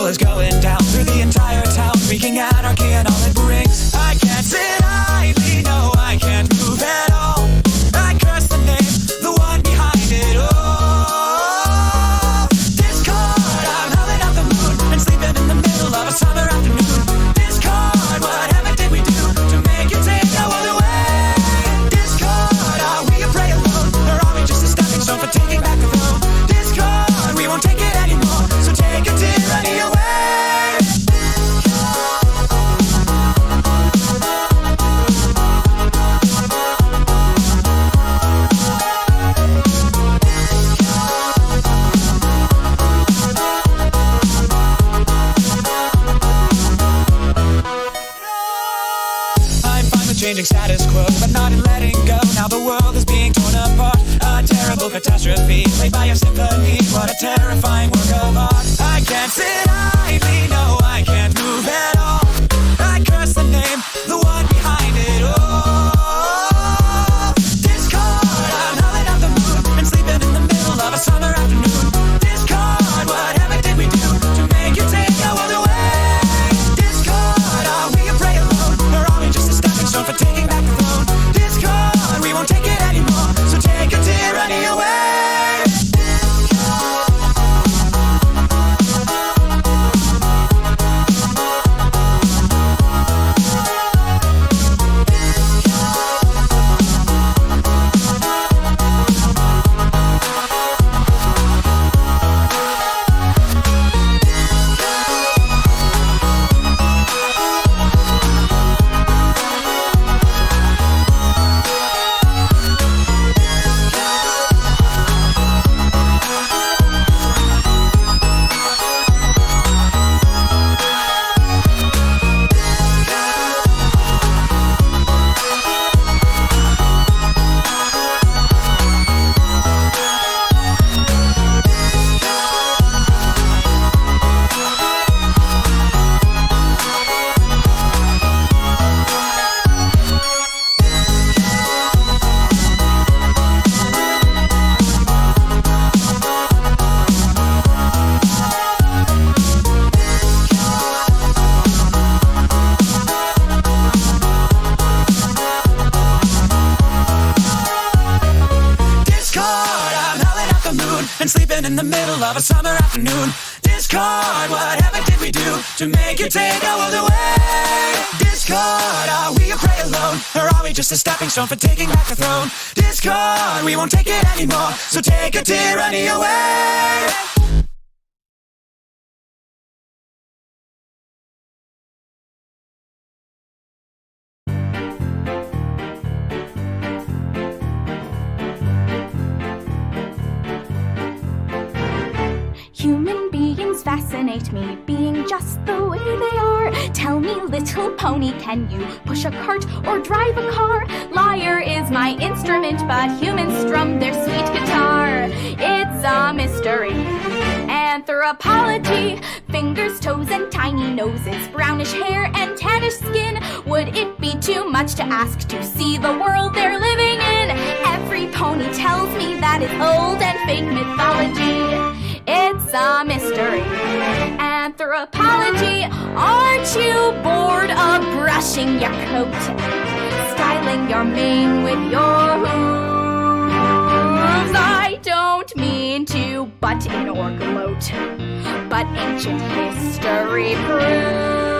rule is going down through the entire town, wreaking anarchy and all it brings. I can't sit idly, no, I can't move at all. I curse the name, the one behind it all. Discord, I'm howling at the moon and sleeping in the middle of a summer afternoon. Discord, whatever did we do to make you take our world away? Discord, are we a prey alone, or are we just a stepping stone for taking back the throne? Discord, we won't take it anymore, so take a tyranny away. Changing status quo, but not in letting go. Now the world is being torn apart. A terrible catastrophe, played by a symphony. What a terrifying work of art. I can't sit idly, no, I can't move at all. I curse the name, the one behind it all. Discord, I'm howling at the moon and sleeping in the middle of a summer afternoon. Discord, whatever did we do to make you take our world away? Discord, are we a prey alone, or are we just a stepping stone for taking back the throne? Discord, we won't take it anymore, so take a tyranny away. And sleeping in the middle of a summer afternoon. Discord, whatever did we do to make you take our world away? Discord, are we a prey alone, or are we just a stepping stone for taking back the throne? Discord, we won't take it anymore, so take a tyranny away. Human beings fascinate me, being just the way they are. Tell me, little pony, can you push a cart or drive a car? Lyre is my instrument, but humans strum their sweet guitar. It's a mystery. Anthropology, fingers, toes, and tiny noses, brownish hair and tannish skin. Would it be too much to ask to see the world they're living in? Every pony tells me that it's old and fake mythology. It's a mystery. Anthropology, aren't you bored of brushing your coat, styling your mane with your hooves? I don't mean to butt in or gloat, but ancient history proves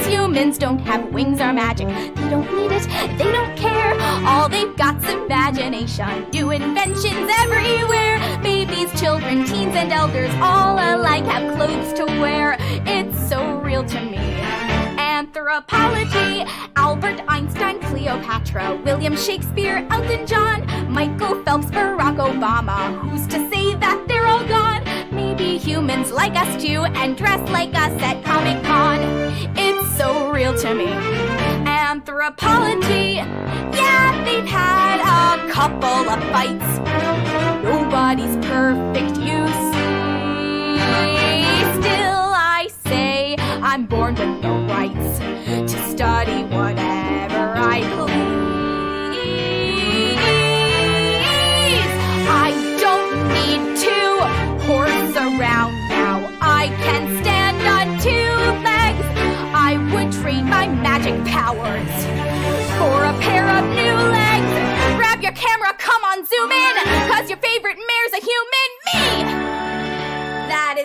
humans don't have wings or magic. They don't need it, they don't care. All they've got's imagination, new inventions everywhere. Babies, children, teens, and elders all alike have clothes to wear. It's so real to me. Anthropology, Albert Einstein, Cleopatra, William Shakespeare, Elton John, Michael Phelps, Barack Obama. Who's to say that they're all gone? Maybe humans like us too and dress like us at Comic-Con. It's so real to me. Anthropology, yeah, they've had a couple of fights. Nobody's perfect, you see. Still, I say I'm born with the rights to study whatever I please. I don't need to horse around now. I can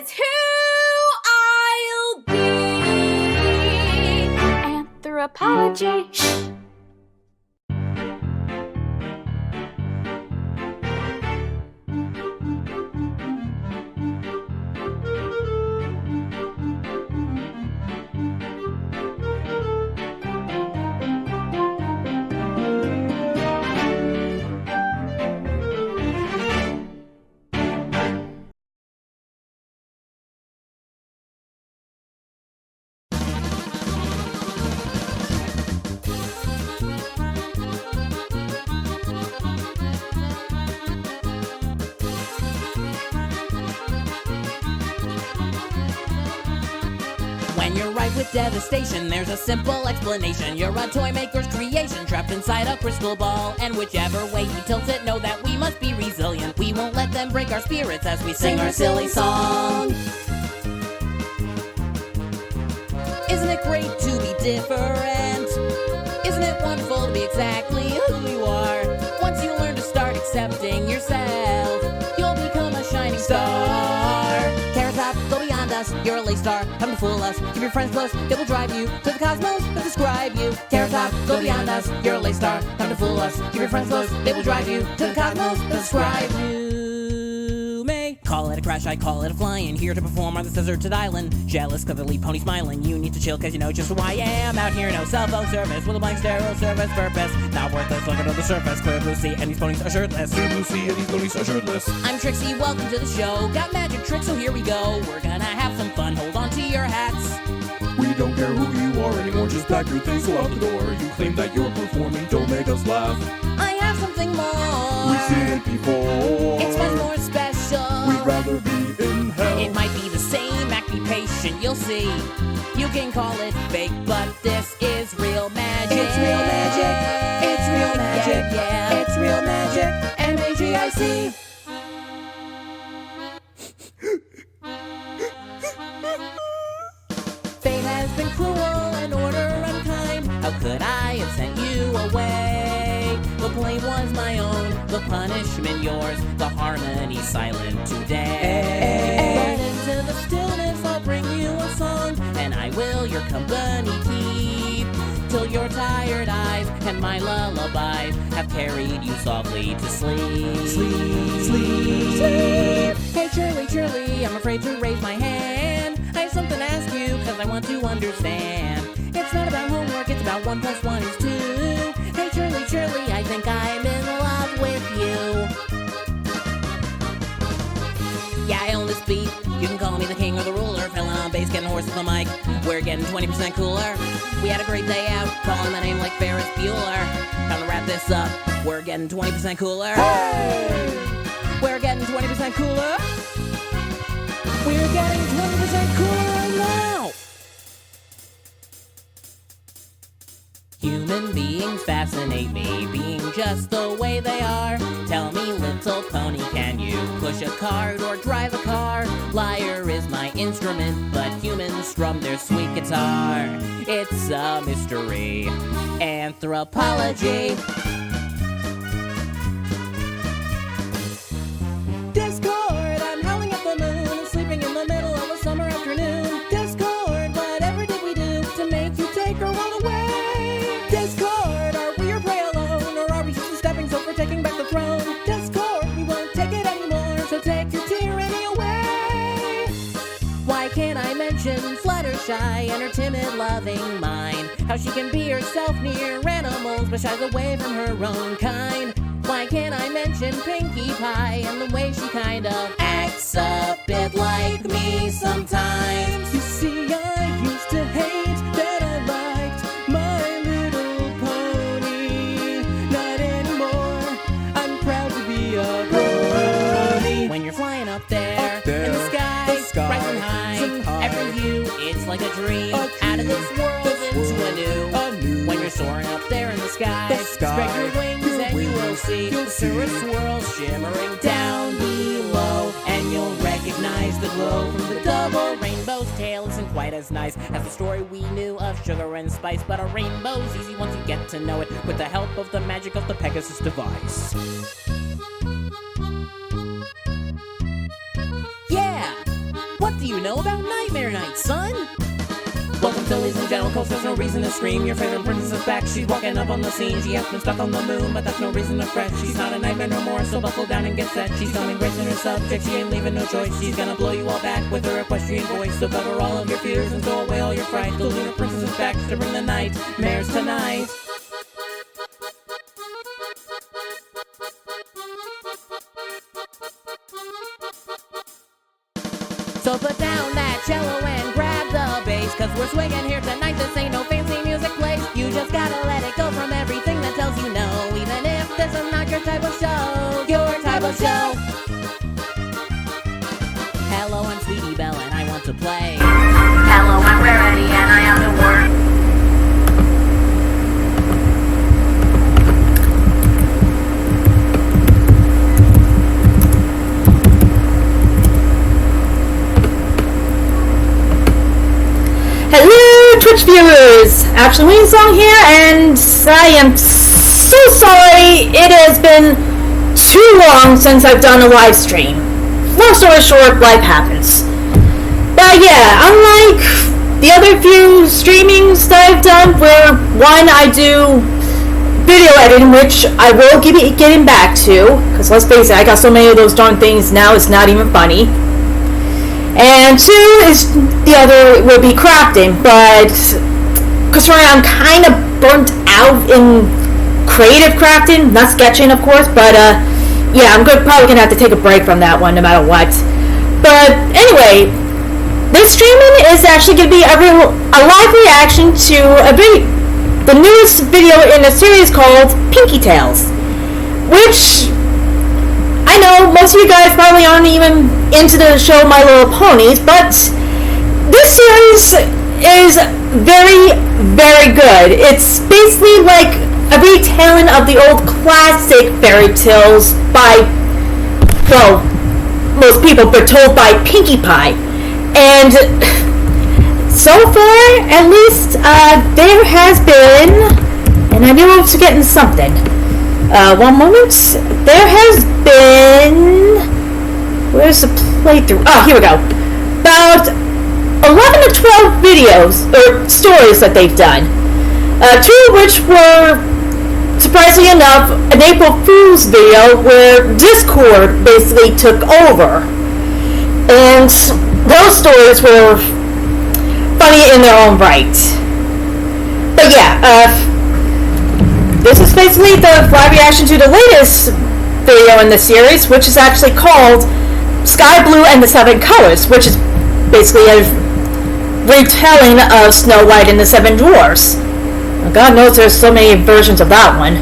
is who I'll be. Anthropology. When you're ripe with devastation, there's a simple explanation. You're a toy maker's creation, trapped inside a crystal ball. And whichever way you tilt it, know that we must be resilient. We won't let them break our spirits as we sing our silly song. Isn't it great to be different? Isn't it wonderful to be exactly who you are? Once you learn to start accepting yourself, you'll become a shining star. Carrot Top, go beyond us, you're a lace star, come to fool us. Keep your friends close, they will drive you to the cosmos that describe you. Carrot Top, go beyond us, you're a lace star, come to fool us. Keep your friends close, they will drive you to the cosmos that describe you. May call it a crash, I call it a flying, here to perform on this deserted island. Jealous cause I leave pony smiling, you need to chill cause you know just who I am. Out here, no cell phone service, with a blank sterile service purpose. Not worthless, look under the surface, clear blue sea, and these ponies are shirtless. Clear blue sea, and these ponies are shirtless. I'm Trixie, welcome to the show. Got magic tricks, so here we go. We're gonna have some fun, hold on to your hats. We don't care who you are anymore, just pack your things, go out the door. You claim that you're performing, don't make us laugh. I have something more. We've seen it before. It's much more special. We'd rather be in hell. It might be the same, act be patient, you'll see. You can call it fake, but this is real magic. It's real magic. It's real magic. Yeah. It's real magic. MAGIC. Fate has been cruel and order unkind. How could I have sent you away? The blame was my own, the punishment yours, the harmony silent today. But into the stillness I'll bring you a song, and I will your company keep, till your tired eyes and my lullabies have carried you softly to sleep. Sleep, sleep, sleep. Hey Shirley, Shirley, I'm afraid to raise my hand. I have something to ask you, cause I want to understand. It's not about homework, it's about 1 + 1 is 2. Hey Shirley, Shirley, I think I'm in love with you. Yeah, I own this beat. You can call me the king or the ruler. Filling on bass, getting hoarse with the mic. We're getting 20% cooler. We had a great day out, calling my name like Ferris Bueller. Time to wrap this up. We're getting 20% cooler. Hey! We're getting 20% cooler. We're getting 20% cooler right now. Human beings fascinate me, being just the way they are. Tell me, little pony, can you push a cart or drive a car? Lyre is my instrument, but humans strum their sweet guitar. It's a mystery. Anthropology. Discord, I'm howling at the moon and sleeping in the middle of a summer afternoon. Discord, whatever did we do to make you take our world away? Discord, are we your prey alone, or are we just a stepping stone for taking back the throne? Discord, we won't take it anymore, so take your tyranny away. Why can't I mention Fluttershy and her timid, loving mind? How she can be herself near animals, but shies away from her own kind. Why can't I mention Pinkie Pie and the way she kind of acts a bit like me sometimes? You see, I used to hate that I liked My Little Pony. Not anymore, I'm proud to be a pony. When you're flying up there in the sky, rising high, every view, it's like a dream. Out of this world into a new. When you're soaring up there in the sky, spread your wings and you will see the cirrus swirl shimmering down below, and you'll recognize the glow from the double rainbow's tail. Isn't quite as nice as the story we knew of sugar and spice, but a rainbow's easy once you get to know it with the help of the magic of the Pegasus device. Yeah! What do you know about Nightmare Night, son? Welcome to Ladies and Gentle Coast, there's no reason to scream. Your favorite princess is back, she's walking up on the scene. She has been stuck on the moon, but that's no reason to fret. She's not a nightmare no more, so buckle down and get set. She's telling grace in her subject, she ain't leaving no choice. She's gonna blow you all back with her equestrian voice. So cover all of your fears and throw away all your fright. The lunar princess is back to bring the nightmares tonight. So put down that cello and grab the bass, 'cause we're swinging here tonight, this ain't no fancy music place. You just gotta let it go from everything that tells you no, even if this is not your type of show, your type of show. Hello, I'm Sweetie Belle and I want to play. Hello, I'm Rarity and I am the work. Hello, Twitch viewers! Action Wing Song here, and I am so sorry it has been too long since I've done a live stream. Long story short, life happens. But yeah, unlike the other few streamings that I've done, where one I do video editing, which I will be getting back to, because let's face it, I got so many of those darn things now, it's not even funny. And two is the other will be crafting, but because right now I'm kind of burnt out in creative crafting, not sketching of course, but yeah, I'm probably gonna have to take a break from that one no matter what. But anyway, this streaming is actually gonna be a live reaction to the newest video in a series called Pinkie Tales, which I know most of you guys probably aren't even into the show My Little Ponies, but this series is very, very good. It's basically like a retelling of the old classic fairy tales by, well, most people, but told by Pinkie Pie. And so far, at least, there has been, and I knew I was getting something. One moment. There has been... Where's the playthrough? Oh, here we go. About 11 to 12 videos, or stories that they've done. Two of which were, surprisingly enough, an April Fool's video where Discord basically took over. And those stories were funny in their own right. But yeah, this is basically the live reaction to the latest video in the series, which is actually called Sky Blue and the Seven Colors, which is basically a retelling of Snow White and the Seven Dwarfs. Well, God knows there's so many versions of that one.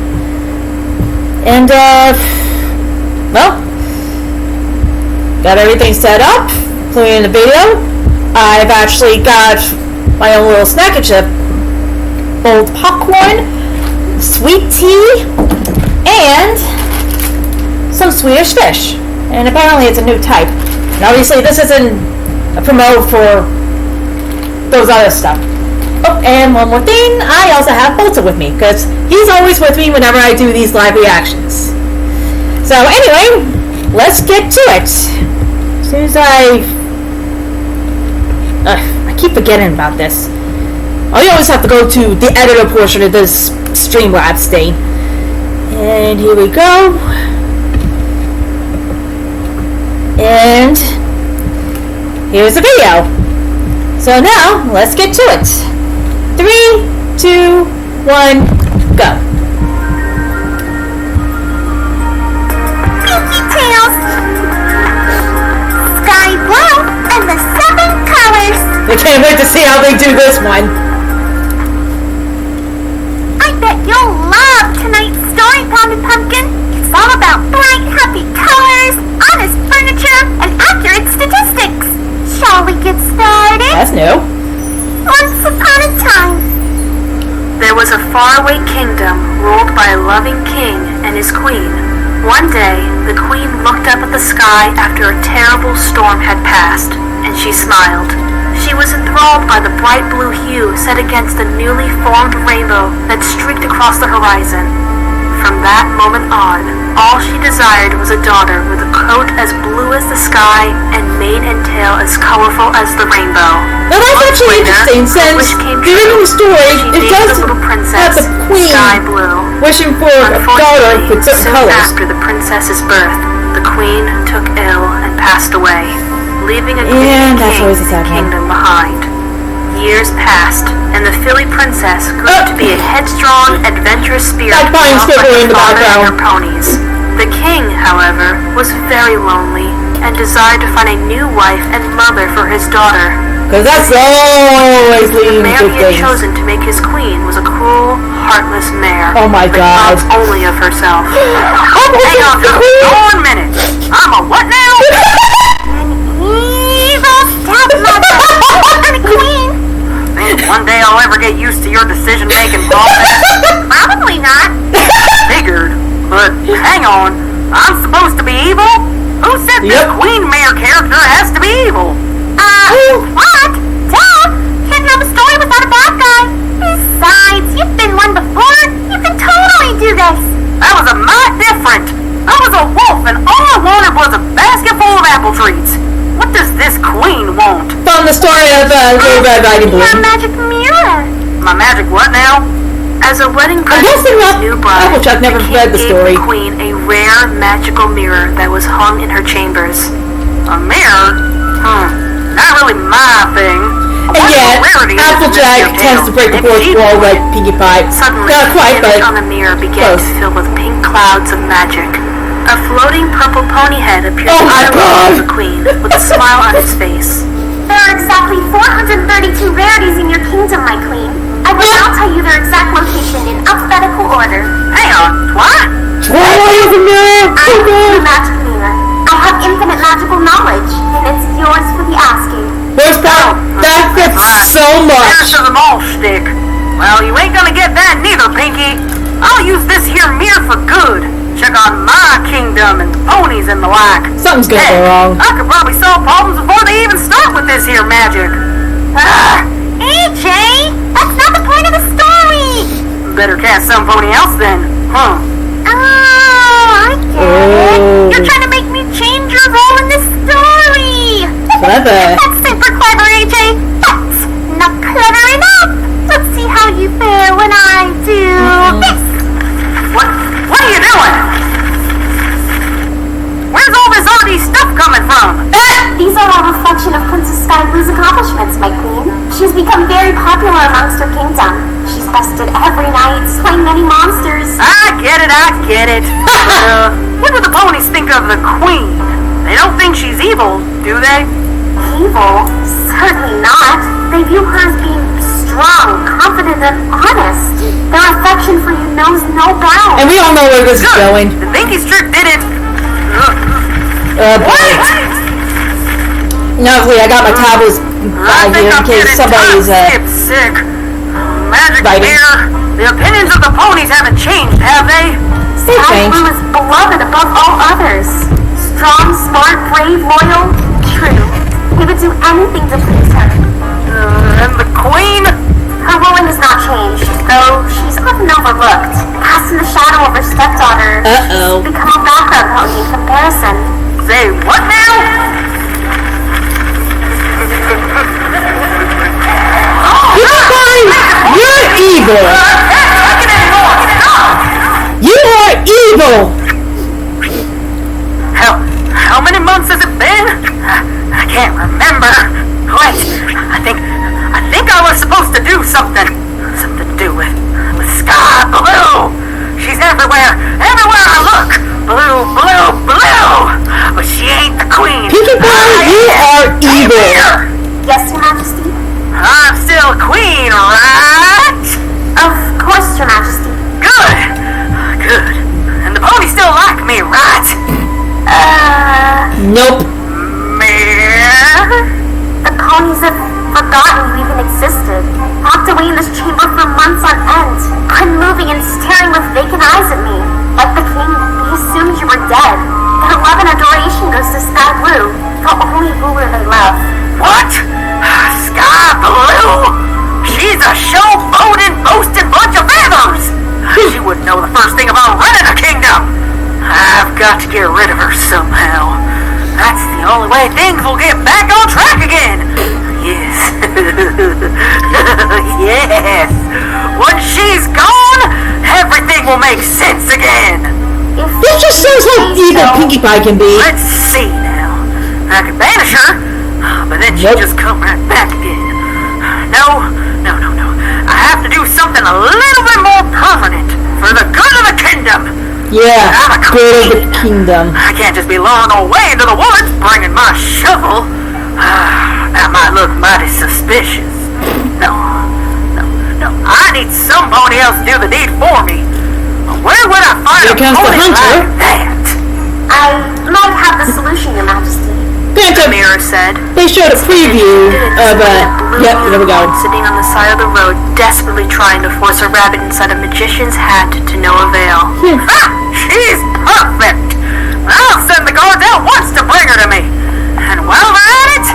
And, well, got everything set up, including the video. I've actually got my own little snack chip, old popcorn, sweet tea, and some Swedish fish. And apparently it's a new type. And obviously this isn't a promo for those other stuff. Oh, and one more thing, I also have Bolta with me, because he's always with me whenever I do these live reactions. So anyway, let's get to it. As soon as I keep forgetting about this. I always have to go to the editor portion of this Streamlabs thing. And here we go. And here's the video. So now, let's get to it. 3, 2, 1, go. Pinkie Tales, Sky Blue and the Seven Colors. I can't wait to see how they do this one. I bet you'll love tonight's story, Poppin' Pumpkin. It's all about bright, happy colors, honest furniture, and accurate statistics. Shall we get started? That's new. Once upon a time, there was a faraway kingdom ruled by a loving king and his queen. One day, the queen looked up at the sky after a terrible storm had passed, and she smiled. She was enthralled by the bright blue hue set against the newly formed rainbow that streaked across the horizon. From that moment on, all she desired was a daughter with a coat as blue as the sky and mane and tail as colorful as the rainbow. Now that's actually interesting, since during the story, it does have the queen wishing for a daughter with certain colors. After the princess's birth, the queen took ill and passed away, leaving a great kingdom behind. Years passed, and the filly princess grew to be a headstrong, adventurous spirit loved by her father and her ponies. The king, however, was very lonely and desired to find a new wife and mother for his daughter. Because that's always leading to good things. The mare he had chosen to make his queen was a cruel, heartless mare. Oh my God. That thought only of herself. Hang on just 1 minute. I'm a what now? An evil stepmother. I'm a queen. Think one day I'll ever get used to your decision-making process? Probably not. Figured. But hang on. I'm supposed to be evil? Who said this Queen Mare character has to be evil? What? Duh! Can't have a story without a bad guy. Besides, you've been one before. You can totally do this. That was a mite different. I was a wolf and all I wanted was a basket full of apple treats. What does this queen want? From the story of Little Red Riding Hood. Your magic mirror. My magic what now? As a wedding present to his new bride, Applejack never read the story. Gave the queen a rare magical mirror that was hung in her chambers. A mirror? Not really my thing. And yet, Applejack tends to break the fourth wall like Pinkie Pie. Suddenly, not quite, but on the mirror began to fill with pink clouds of magic. A floating purple pony head appeared on the queen with a smile on its face. There are exactly 432 rarities in your kingdom, my queen. I will now tell you their exact location in alphabetical order. Hang on, what? is a mirror? I am the magic mirror. I have infinite magical knowledge, and it's yours for the asking. Where's that? That fits so much. Here's to the mall stick. Well, you ain't gonna get that neither, Pinkie. I'll use this here mirror for good. Check on my kingdom and the ponies and the like. Something's gonna go wrong. I could probably solve problems before they even start with this here magic. AJ, that's not the point of the story. Better cast some pony else then, huh? Oh, I get it. You're trying to make me change your role in this story. Clever. That's super clever, AJ. But not clever enough. Let's see how you fare when I do this. What are you doing? Where's all this arty stuff coming from? These are a reflection of Princess Sky Blue's accomplishments, my queen. She's become very popular amongst her kingdom. She's bested every night, slaying many monsters. I get it. What do the ponies think of the queen? They don't think she's evil, do they? Evil? Certainly not. They view her as being strong, confident, and honest. Their affection for you knows no bounds. And we all know where this is going. The Pinkie strip did it. No, wait, I got my tablets by here in case somebody's sick. Magic mirror. The opinions of the ponies haven't changed, have they? Sky Blue is beloved above all others. Strong, smart, brave, loyal, true. He would do anything to please her. And the queen? Her ruling has not changed, though she's often overlooked. Cast in the shadow of her stepdaughter. Uh-oh. She's become a background pony in comparison. Say what now? You're evil. You are evil. How many months has it been? I can't remember. Wait, I think I was supposed to do something to do with Sky Blue. She's everywhere I look. Blue. But she ain't the queen. Pinkie Pie, you are evil. Yes, Your Majesty? I'm still queen, right? Of course, Your Majesty. Good. And the ponies still like me, right? Nope. Mare? The ponies have forgotten you even existed. Locked away in this chamber for months on end. Unmoving and staring with vacant eyes at me. Like the king, they assumed you were dead. Their love and adoration goes to Sky Blue, the only ruler they love. What? Sky Blue? She's a showboating, boasting bunch of feathers! She wouldn't know the first thing about running a kingdom! I've got to get rid of her somehow. That's the only way things will get back on track again. Yes. Yes. Once she's gone, everything will make sense again. This just shows how evil Pinkie Pie can be. Let's see now. I could banish her, but then she'd just come right back again. No. I have to do something a little bit more permanent for the good of the kingdom. Yeah, good of the kingdom. I can't just be luring away into the woods bringing my shovel. That might look mighty suspicious. No. I need somebody else to do the deed for me. Where would I find Here a comes the pony hunter. like that? I might have the solution, Your Majesty. The mirror said. They showed a preview of yep, there we go. Sitting on the side of the road, desperately trying to force a rabbit inside a magician's hat to no avail. Ha! She's perfect! I'll send the guards out once to bring her to me. And while they're at it,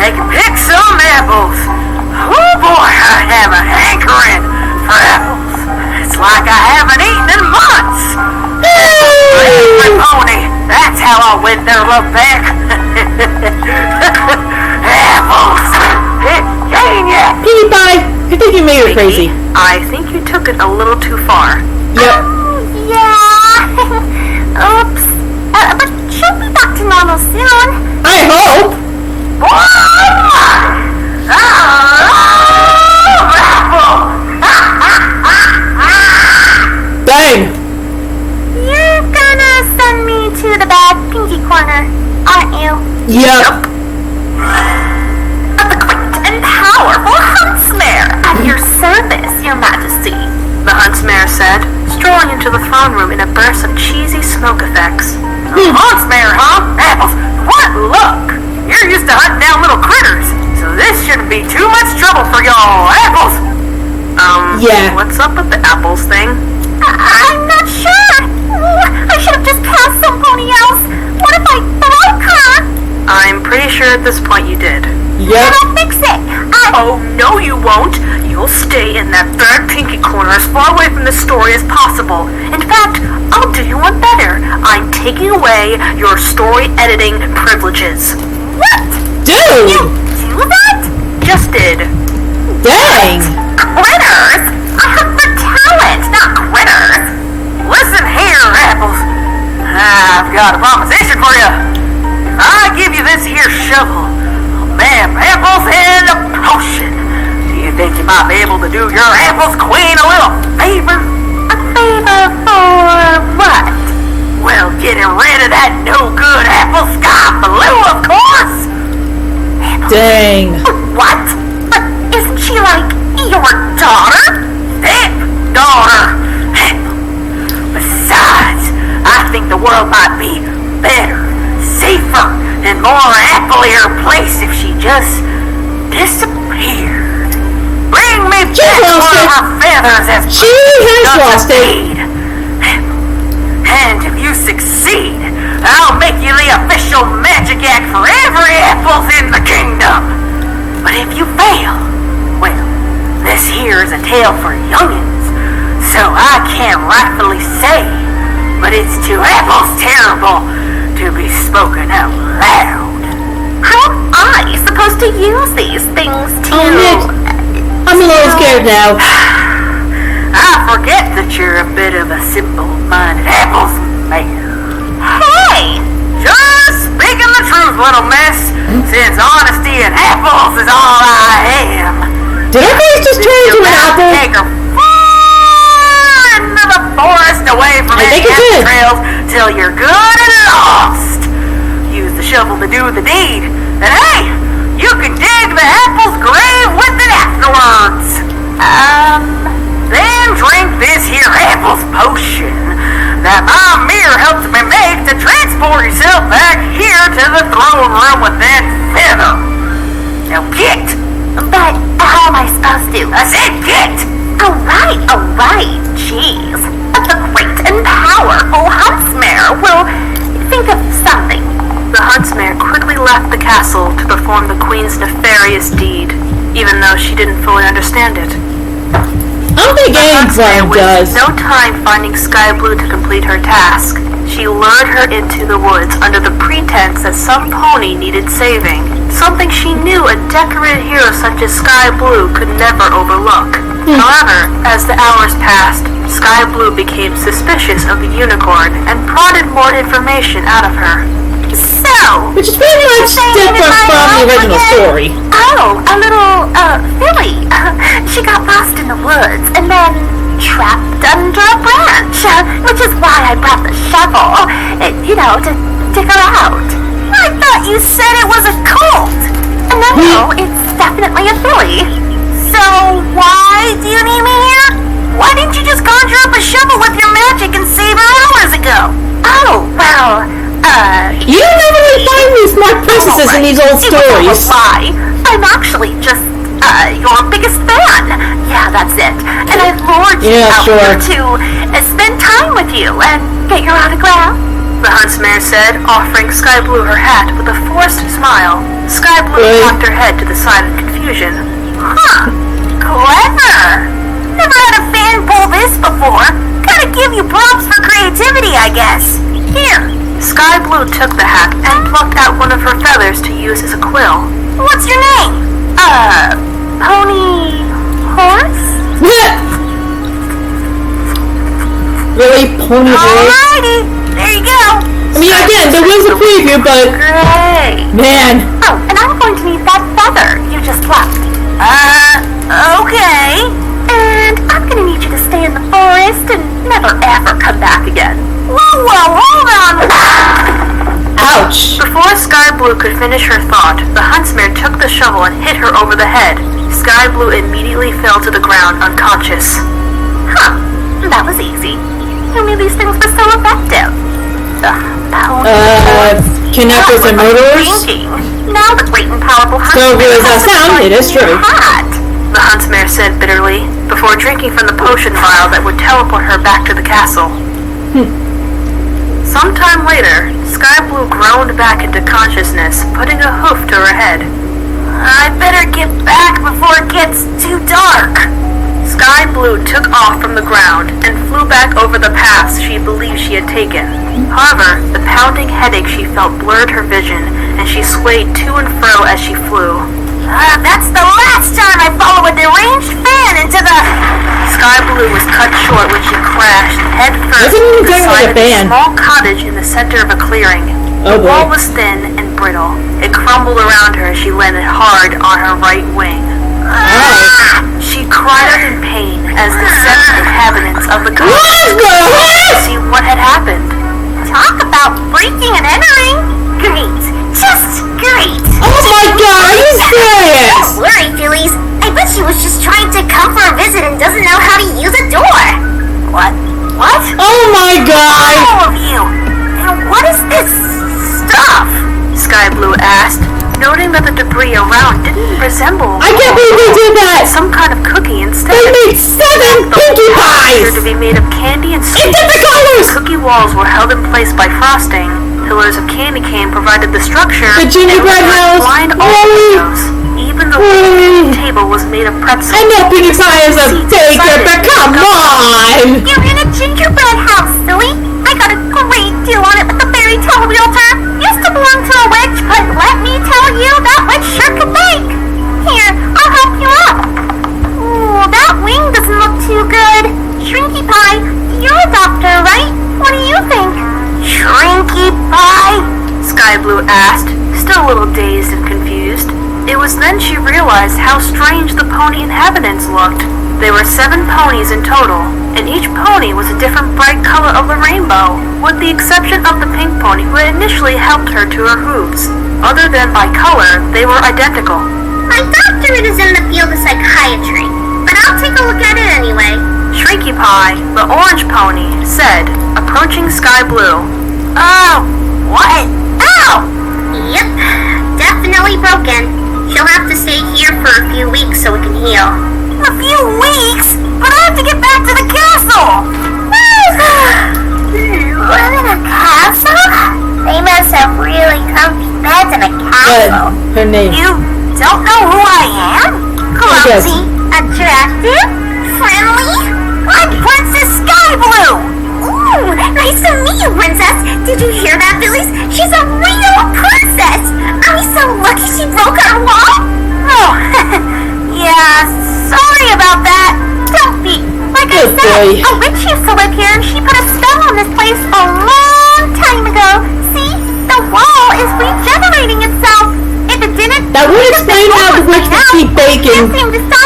they can pick some apples. Oh boy, I have a hankering for apples. It's like I haven't eaten in months. Hey! Pony, that's how I'll win their love back. Apples! Genius! Pinkie Pie, I think you made her crazy. I think you took it a little too far. Yep. Yeah. Oops. But she'll be back to normal soon. I hope. Bang! You're gonna send me to the bad Pinkie corner, aren't you? Yep. The great and powerful Huntsmare at your service, Your Majesty. The huntsmare said, strolling into the throne room in a burst of cheesy smoke effects. Huntsmare, huh? Apples? What luck! You're used to hunting down little critters, so this shouldn't be too much trouble for y'all. Apples! Yeah. What's up with the apples thing? I'm not sure. I should have just cast some pony else. What if I broke her? I'm pretty sure at this point you did. Yep. I'll fix it. Oh, no you won't. You'll stay in that third Pinkie corner as far away from the story as possible. In fact, I'll do you one better. I'm taking away your story editing privileges. What? Dude! You do that? Just did. Dang! Critters? I have the talent, not critters. Listen here, Apples. I've got a proposition for you. If I give you this here shovel, map apples, and a potion, do you think you might be able to do your apples queen a little favor? A favor for what? Well, getting rid of that no-good apple sky blue, of course. Dang. What? But isn't she like your daughter? Daughter. Besides, I think the world might be better, safer, and more applier place if she just disappeared. Bring me back lost one of it. her feathers as She has lost it. deed. And if you succeed, I'll make you the official magic act for every apples in the kingdom. But if you fail, well, this here is a tale for youngins, so I can't rightfully say, but it's to apples terrible to be spoken out loud. How am I supposed to use these things to... Oh, Nick. I'm a little scared now. I forget that you're a bit of a simple-minded apples mayor. Hey! Just speaking the truth, little miss, since honesty and apples is all I am. Did our face just turn into an apple? Take her far into the forest away from I any think it apple did. trails till you're good and lost. Use the shovel to do the deed, and hey, you can dig the apple's grave with it afterwards. Then drink this here apple's potion that my mirror helps me make to transport yourself back here to the throne room with that feather. Now get! But how am I supposed to? I said get! Alright, jeez. But the great and powerful Huntsmare will think of something. The huntsmare quickly left the castle to perform the queen's nefarious deed, even though she didn't fully understand it. I don't think The anyone huntsmare does. wasted no time finding Sky Blue to complete her task. She lured her into the woods under the pretense that some pony needed saving, something she knew a decorated hero such as Sky Blue could never overlook. However, as the hours passed, Sky Blue became suspicious of the unicorn and prodded more information out of her. So, Which is pretty much different from the original story. oh, a little, filly. She got lost in the woods and then trapped under a branch, which is why I brought the shovel, to dig her out. I thought you said it was a colt. No, it's definitely a filly. So, why do you need me here? Why didn't you just conjure up a shovel with your magic and save her hours ago? Oh, well, You don't normally find these smart princesses in these old It was all a stories. lie. I'm actually just, your biggest fan. Yeah, that's it. And I lured you Yeah, out sure. here to spend time with you and get your autograph. The huntsmare said, offering Sky Blue her hat with a forced smile. Sky Blue Really? cocked her head to the side in confusion. Huh. Clever. Never had a fan pull this before. Gotta give you props for creativity, I guess. Here. Sky Blue took the hat and plucked out one of her feathers to use as a quill. What's your name? Pony Horse? Really, pony horse? Alrighty. There you go. I mean, again, there was a preview, but Great. man, Oh, and I'm going to need that feather you just left. Okay. And I'm gonna need you to stay in the forest and never ever come back again. Whoa, hold on. ouch. Before Sky Blue could finish her thought, the huntsmare took the shovel and hit her over the head. Sky Blue immediately fell to the ground unconscious. Huh, that was easy. Who knew these things were so effective? Kidnappers and murderers? Thinking. Now the great and powerful So weird as that sounds, it is true. Hot. The huntsmare said bitterly, before drinking from the potion vial that would teleport her back to the castle. Sometime later, Sky Blue groaned back into consciousness, putting a hoof to her head. I better get back before it gets too dark. Sky Blue took off from the ground and flew back over the paths she believed she had taken. However, the pounding headache she felt blurred her vision, and she swayed to and fro as she flew. That's the last time I follow a deranged fan into the... Sky Blue was cut short when she crashed head first Wasn't even into the going like side a of a band. small cottage in the center of a clearing. Oh, The wall boy. was thin and brittle. It crumbled around her as she landed hard on her right wing. She cried out in pain as the seven inhabitants of the cottage to see what had happened. Talk about breaking and entering. Great. Just great. Oh my god, are you serious? Don't worry, Julies. I bet she was just trying to come for a visit and doesn't know how to use a door. What? What? Oh my god! All of you. And what is this stuff? Sky Blue asked, noting that the debris around didn't resemble I can't believe they did that! some kind of cookie instead. They made 7 Pinkie appeared Pies! to be made of candy and In sweets. different colors! Cookie walls were held in place by frosting. Pillars of candy cane provided the structure. The gingerbread and house. lined all Yay. windows. Even the table was made of pretzels. I know Pinkie Pie is a baker, but come on! You're in a gingerbread house, silly. I got a great deal on it with the fairy tale realtor. Used to belong to a witch, but let me tell you, that witch sure could bake. Here, I'll help you up. Ooh, that wing doesn't look too good. Shrinky Pie, you're a doctor, right? What do you think? Shrinky Pie? Sky Blue asked, still a little dazed and confused. It was then she realized how strange the pony inhabitants looked. There were 7 ponies in total, and each pony was a different bright color of the rainbow, with the exception of the pink pony who had initially helped her to her hooves. Other than by color, they were identical. My doctorate is in the field of psychiatry, but I'll take a look at it anyway. Shrinky Pie, the orange pony, said, approaching Sky Blue. Oh, what? Ow! Yep, definitely broken. She'll have to stay here for a few weeks so it can heal. A few weeks? But I have to get back to the castle! What, in a castle? They must have really comfy beds in a castle. Her name. You don't know who I am? guess. Clumsy, attractive, friendly? I'm Princess Sky Blue! Ooh, Oh, nice to meet you, Princess. Did you hear that, Phyllis? She's a real princess. Are we so lucky she broke our wall? Oh, yeah, sorry about that. Don't be. Like I said, a witch used to live here and she put a spell on this place a long time ago. See? The wall is regenerating itself. If it didn't, That would explain how the witch would keep baking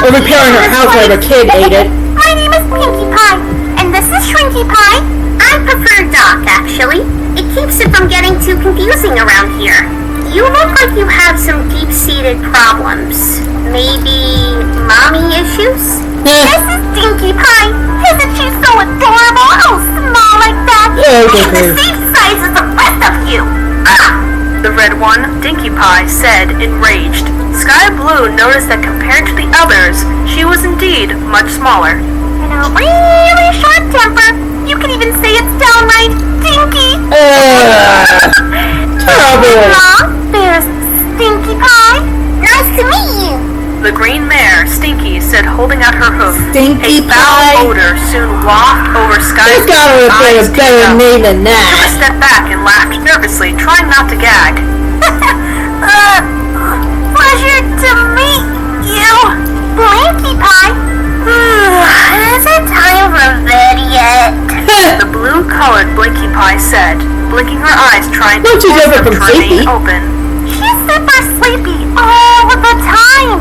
or repairing her house while the kid ate it. My name is Pinkie Pie, and this is Shrinky Pie. I prefer Doc, actually. It keeps it from getting too confusing around here. You look like you have some deep-seated problems. Maybe mommy issues? This is Dinky Pie. Isn't she so adorable? Oh, small like that. And the same size as the rest of you. Ah! The red one, Dinkie Pie, said, enraged. Sky Blue noticed that compared to the others, she was indeed much smaller. And a really short temper. You can even say it's downright dinky. Terrible. There's Stinky Pie. Nice to meet you. The green mare, Stinky, said, holding out her hoof. Stinky A foul Pie. odor soon wafted over Sky There's gotta Blue's have been eyes a better teared up. name than She that. stepped back and laughed nervously, trying not to gag. Pleasure to meet you, Blinky Pie. Is it time for bed yet? The blue-colored Blinky Pie said, blinking her eyes, trying to Don't you force ever them from to remain sleepy? open. She's super sleepy all the time.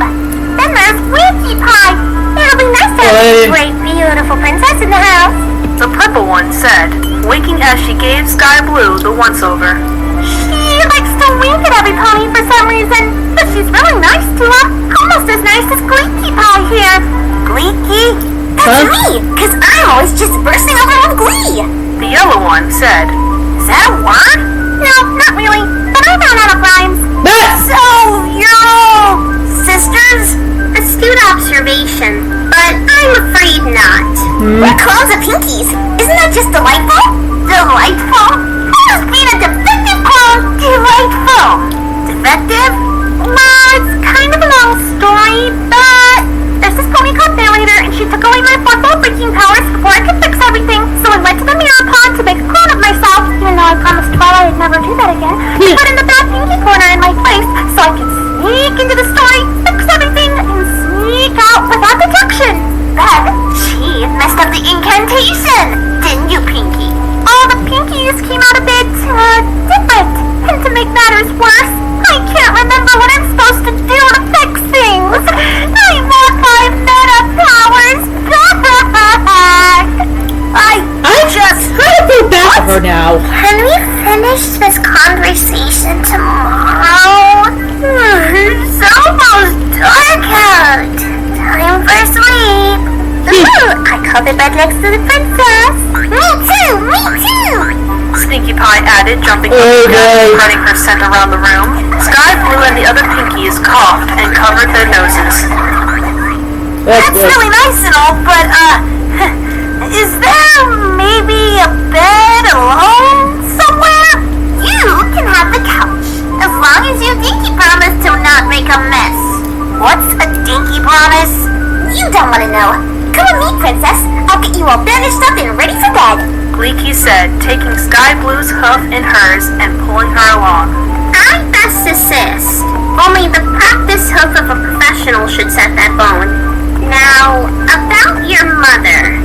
Then there's Winky Pie. It'll be nice to have Hey. a great, beautiful princess in the house. The purple one said, winking as she gave Sky Blue the once-over. She likes to wink at every pony for some reason, but she's really nice to them. Almost as nice as Gleeky Pie here. Gleeky? That's me, because I'm always just bursting over with glee. The yellow one said, Is that a word? No, not really, but I ran out of rhymes. So, you're all sisters? Astute observation, but I'm afraid not. We're clones of Pinkies. Isn't that just delightful? Delightful? How does being a defective clone delightful? Defective? Well, it's kind of a long story, but there's this pony called Narrator, and she took away my fourfold breaking powers before I could fix everything, so I went to the mirror pond to make a clone of myself, even though I promised Twilight I'd never do that again. I put in the bad Pinkie corner in my place, so I could sneak into the story, fix everything, and sneak out without detection. Then, she messed up the incantation, didn't you, Pinkie? All the Pinkies came out a bit, different. And to make matters worse, I can't remember what I'm supposed to do to fix things. I want my meta powers back. I just... How to feel bad for her now? Can we finish this conversation tomorrow? It's almost dark out. Time for sleep. Ooh, I called the bed next to the princess. Me too. Stinky Pie added, jumping up and down, spreading her scent around the room. Sky Blue and the other Pinkies coughed and covered their noses. That's good. really nice and all, but, is there maybe a bed alone somewhere? You can have the couch, as long as you dinky promise to not make a mess. What's a dinky promise? You don't want to know. Come with me, princess. I'll get you all bandaged up and ready for bed. Gleeky said, taking Sky Blue's hoof in hers and pulling her along. I best assist. Only the practiced hoof of a professional should set that bone. Now, about your mother.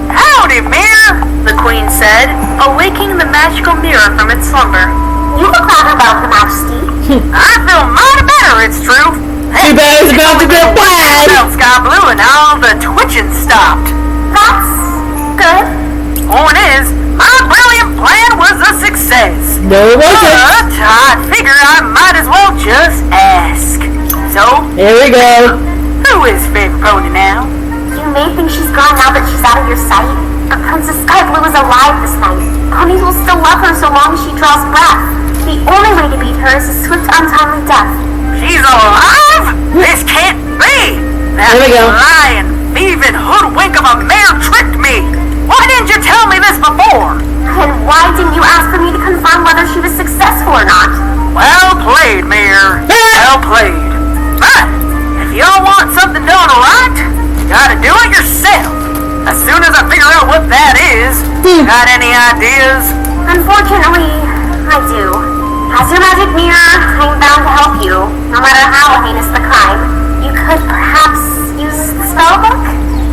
Howdy, Mirror, the Queen said, awaking the magical mirror from its slumber. You look rather well, Her Majesty. I feel mighty better, it's true. Too bad it's about to get bad. Well, Sky Blue and all the twitching stopped. That's good. Point is, my brilliant plan was a success. No, it wasn't. But I figure I might as well just ask. So, Here we go. who is favorite pony now? You may think she's gone now that she's out of your sight, but Princess Sky Blue is alive this night. Ponies will still love her so long as she draws breath. The only way to beat her is a swift, untimely death. She's alive? This can't be! That There we go. lying, thieving hoodwink of a mare tricked me! Why didn't you tell me this before? And why didn't you ask for me to confirm whether she was successful or not? Well played, Mayor. Well played. But, if y'all want something done right, you gotta do it yourself. As soon as I figure out what Got any ideas? Unfortunately, I do. As your magic mirror, I'm bound to help you, no matter how heinous the crime. You could perhaps use the spellbook?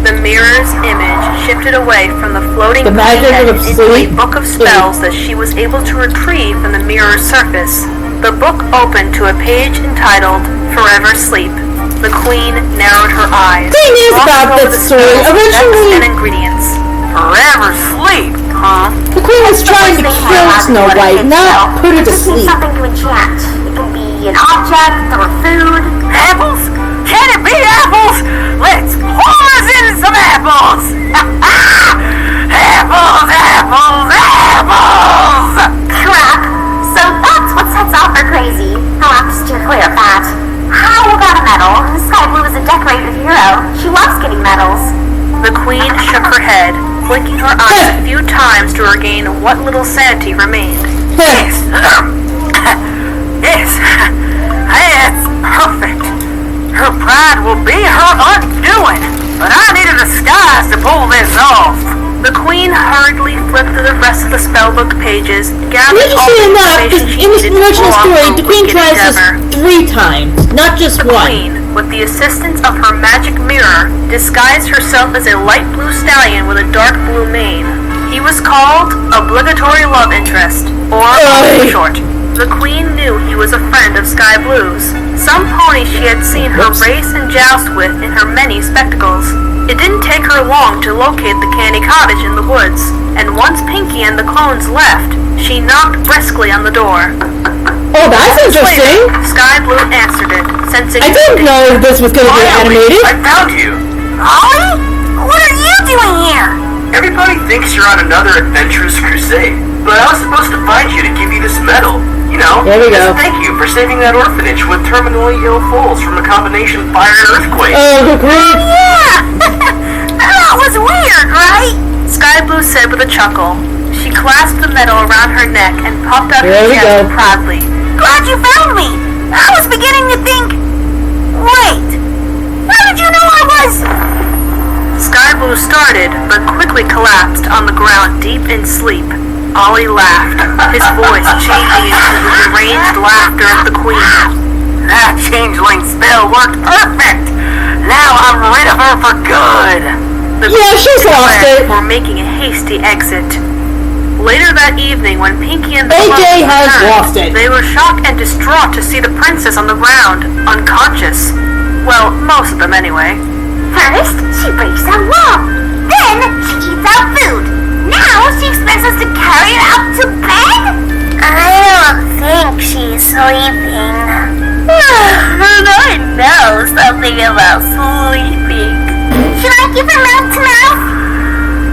The mirror's image shifted away from the floating The magic head of into a sleep? book of spells that she was able to retrieve from the mirror's surface. The book opened to a page entitled Forever Sleep. The queen narrowed her eyes. Thing is about glossing over this the story, spells, effects, originally and ingredients. Forever sleep, huh? the queen was trying to kill Snow White, not put her to Just need sleep. something to enchant. It can be an object or food. Apples? Can it be apples? Let's pour us in some apples! Apples, apples, apples! Crap. So that's what sets off her crazy. I'll have to steer clear of that. How about a medal? Sky Blue is a decorated hero. She loves getting medals. The queen shook her head, blinking her eyes a few times to regain what little sanity remained. Yes. Yes. That's perfect. Her pride will be her undoing. But I need a disguise to pull this off. The queen hurriedly flipped through the rest of the spellbook pages, gathering all Interesting the enough, information she in this needed to original pull off story, her the queen wicked tries this endeavor. 3 times, not just The one. queen, with the assistance of her magic mirror, disguised herself as a light blue stallion with a dark blue mane. He was called Obligatory Love Interest, or Oi. short. The queen knew he was a friend of Sky Blue's. Some ponies she had seen her race and joust with in her many spectacles. It didn't take her long to locate the candy cottage in the woods, and once Pinkie and the clones left, she knocked briskly on the door. Oh, that's interesting. Sky Blue answered it, sensing I didn't know this was going to be animated. I found you. Ollie? What are you doing here? Everybody thinks you're on another adventurous crusade, but I was supposed to find you to give you this medal. You know, There we go. as a thank you for saving that orphanage with terminally ill foals from a combination of fire and earthquake. Oh, the queen. Yeah! That was weird, right? Sky Blue said with a chuckle. She clasped the medal around her neck and puffed out There her we chest go. proudly. Glad you found me. I was beginning to think... Wait. How did you know I was... Sky Blue started, but quickly collapsed on the ground deep in sleep. Ollie laughed, his voice changing into the deranged laughter of the queen. That changeling spell worked perfect. Now I'm rid of her for good. The Yeah, she's lost it. were making a hasty exit. Later that evening, when Pinkie and the AJ clones has returned, lost it. they were shocked and distraught to see the princess on the ground, unconscious. Well, most of them anyway. First, she breaks our wall. Then, she eats our food. Now, she expects us to carry her out to bed? I don't think she's sleeping. And I know something about sleeping. Should I give her mouth to mouth?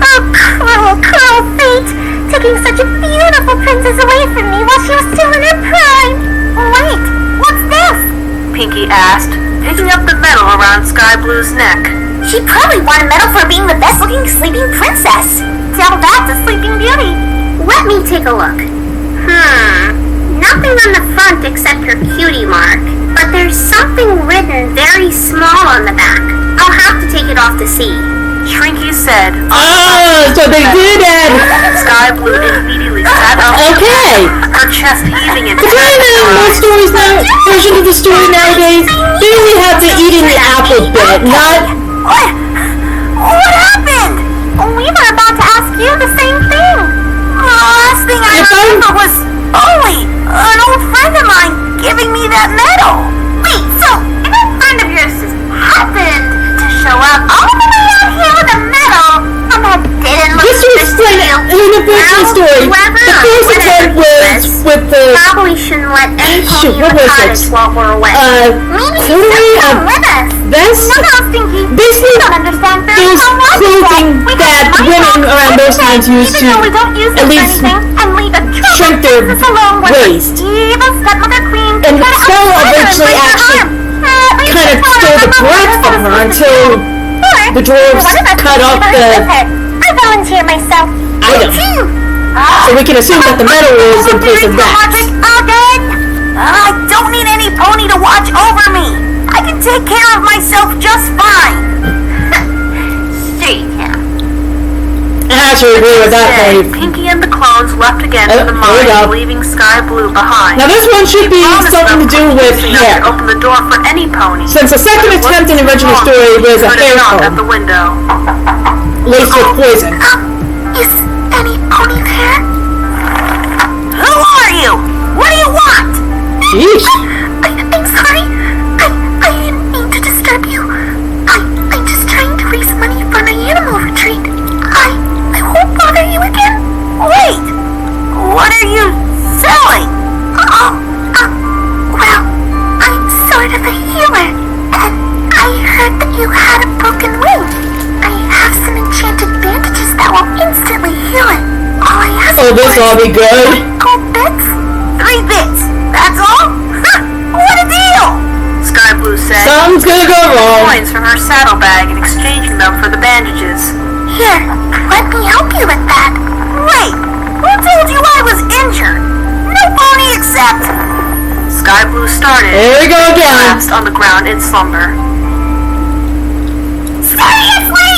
Oh, cruel, cruel fate! Taking such a beautiful princess away from me while she was still in her prime. Wait, what's this? Pinkie asked, picking up the medal around Sky Blue's neck. She probably won a medal for being the best-looking sleeping princess. Tell that to Sleeping Beauty. Let me take a look. Nothing on the front except her cutie mark. But there's something written very small on the back. I'll have to take it off to see. Shrinky said, Oh, so they did it. Sky Blue immediately sat up, Okay. her chest heaving in But you know, most stories now, version of the story nowadays, they only have the eating the apple bit, not... What happened? We were about to ask you the same thing. The last thing I If I'm- remember was Ollie, an old friend of mine, giving me that medal. Wait, so if a friend of yours just happened to show up all the way out here with a medal, and that didn't look Just to explain it, in the original story, the first attempt was with the... probably shouldn't let any Shoot, pony in what the was cottage it? while we're away. Maybe you Totally, should come with us. That's... What else, Pinkie? Basically, You don't understand very those well what we clothing said. We that have money women back around those times used even to though we don't use at them for least anything, and leave a true shrink their princess alone with waist. the evil stepmother queen. And to Stella outside her and eventually break her actually arm. We kind of just wanna stole the remember breath what from we're her supposed to until do. Or the dwarves one of us cut can off leave her the with her. I volunteer myself. item. So we can assume that the medal was in place of that. Again? I don't need any pony to watch over me. I can take care of myself just fine. Sure you can. actually agree with that, Instead, Dave. Pinkie and the clones left again Oh, for the here we go. mine, leaving Sky Blue behind. Now this one should be Promised something to them do with profusely not hair. to open the door for any pony. Since the second But it attempt in the wasn't original long story till was she a heard hair knock at comb the window. laced with poison. Is any pony there? Who are you? What do you want? Jeez. I'm sorry. I didn't mean to disturb you. I'm just trying to raise money for my animal retreat. I won't bother you again. Wait! What are you selling? Well, I'm sort of a healer, and I heard that you had a broken wing. I have some enchanted bandages that will instantly heal it. All I ask Oh, this will be good. gold bits. 3 bits. That's all? What a deal! Sky Blue said, Something's gonna go wrong. coins from her saddlebag and exchanging them for the bandages. Here, let me help you with that. Wait! Who told you I was injured? No pony except... Sky Blue started, Here we go again. collapsed on the ground in slumber. Seriously?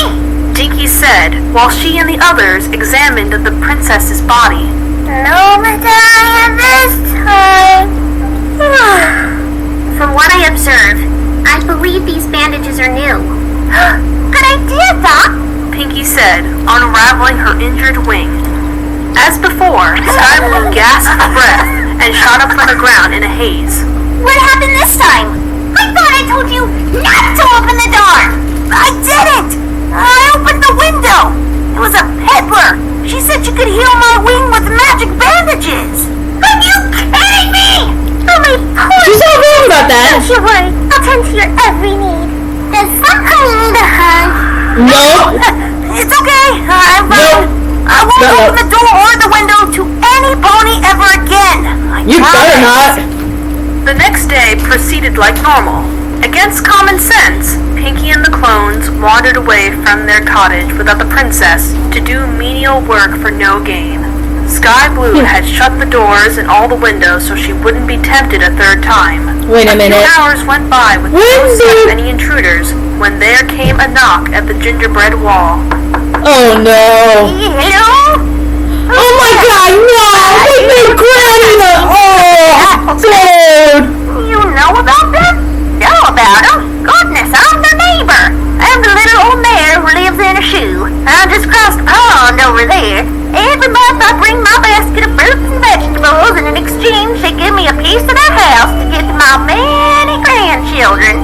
Dinky said, while she and the others examined the princess's body. No medallion this time. From what I observe, I believe these bandages are new. Good idea, Doc. Pinkie said, unraveling her injured wing. As before, Sky Blue gasped for breath and shot up from the ground in a haze. What happened this time? I thought I told you not to open the door. I didn't! I opened the window! It was a peddler! She said she could heal my wing with magic bandages! Are you kidding me? Oh, my poor... She's not wrong about that. Don't you worry. I'll tend to your every need. Does somehow you need a hug? No. It's okay! I'm fine! I won't No. open the door or the window to any pony ever again! I You better promise. not. The next day proceeded like normal. Against common sense, Pinkie and the clones wandered away from their cottage without the princess to do menial work for no gain. Sky Blue had shut the doors and all the windows so she wouldn't be tempted a third time. Wait a minute. 2 hours went by with no sign of any intruders when there came a knock at the gingerbread wall. Oh no. Hello? Oh my god, no! They made Granny the... Oh, dude! You know about them? Know about them? Goodness, I'm the neighbor. I'm the little old mare who lives in a shoe. I just crossed the pond over there. Every month I bring my basket of fruits and vegetables, and in exchange they give me a piece of their house to give to my many grandchildren.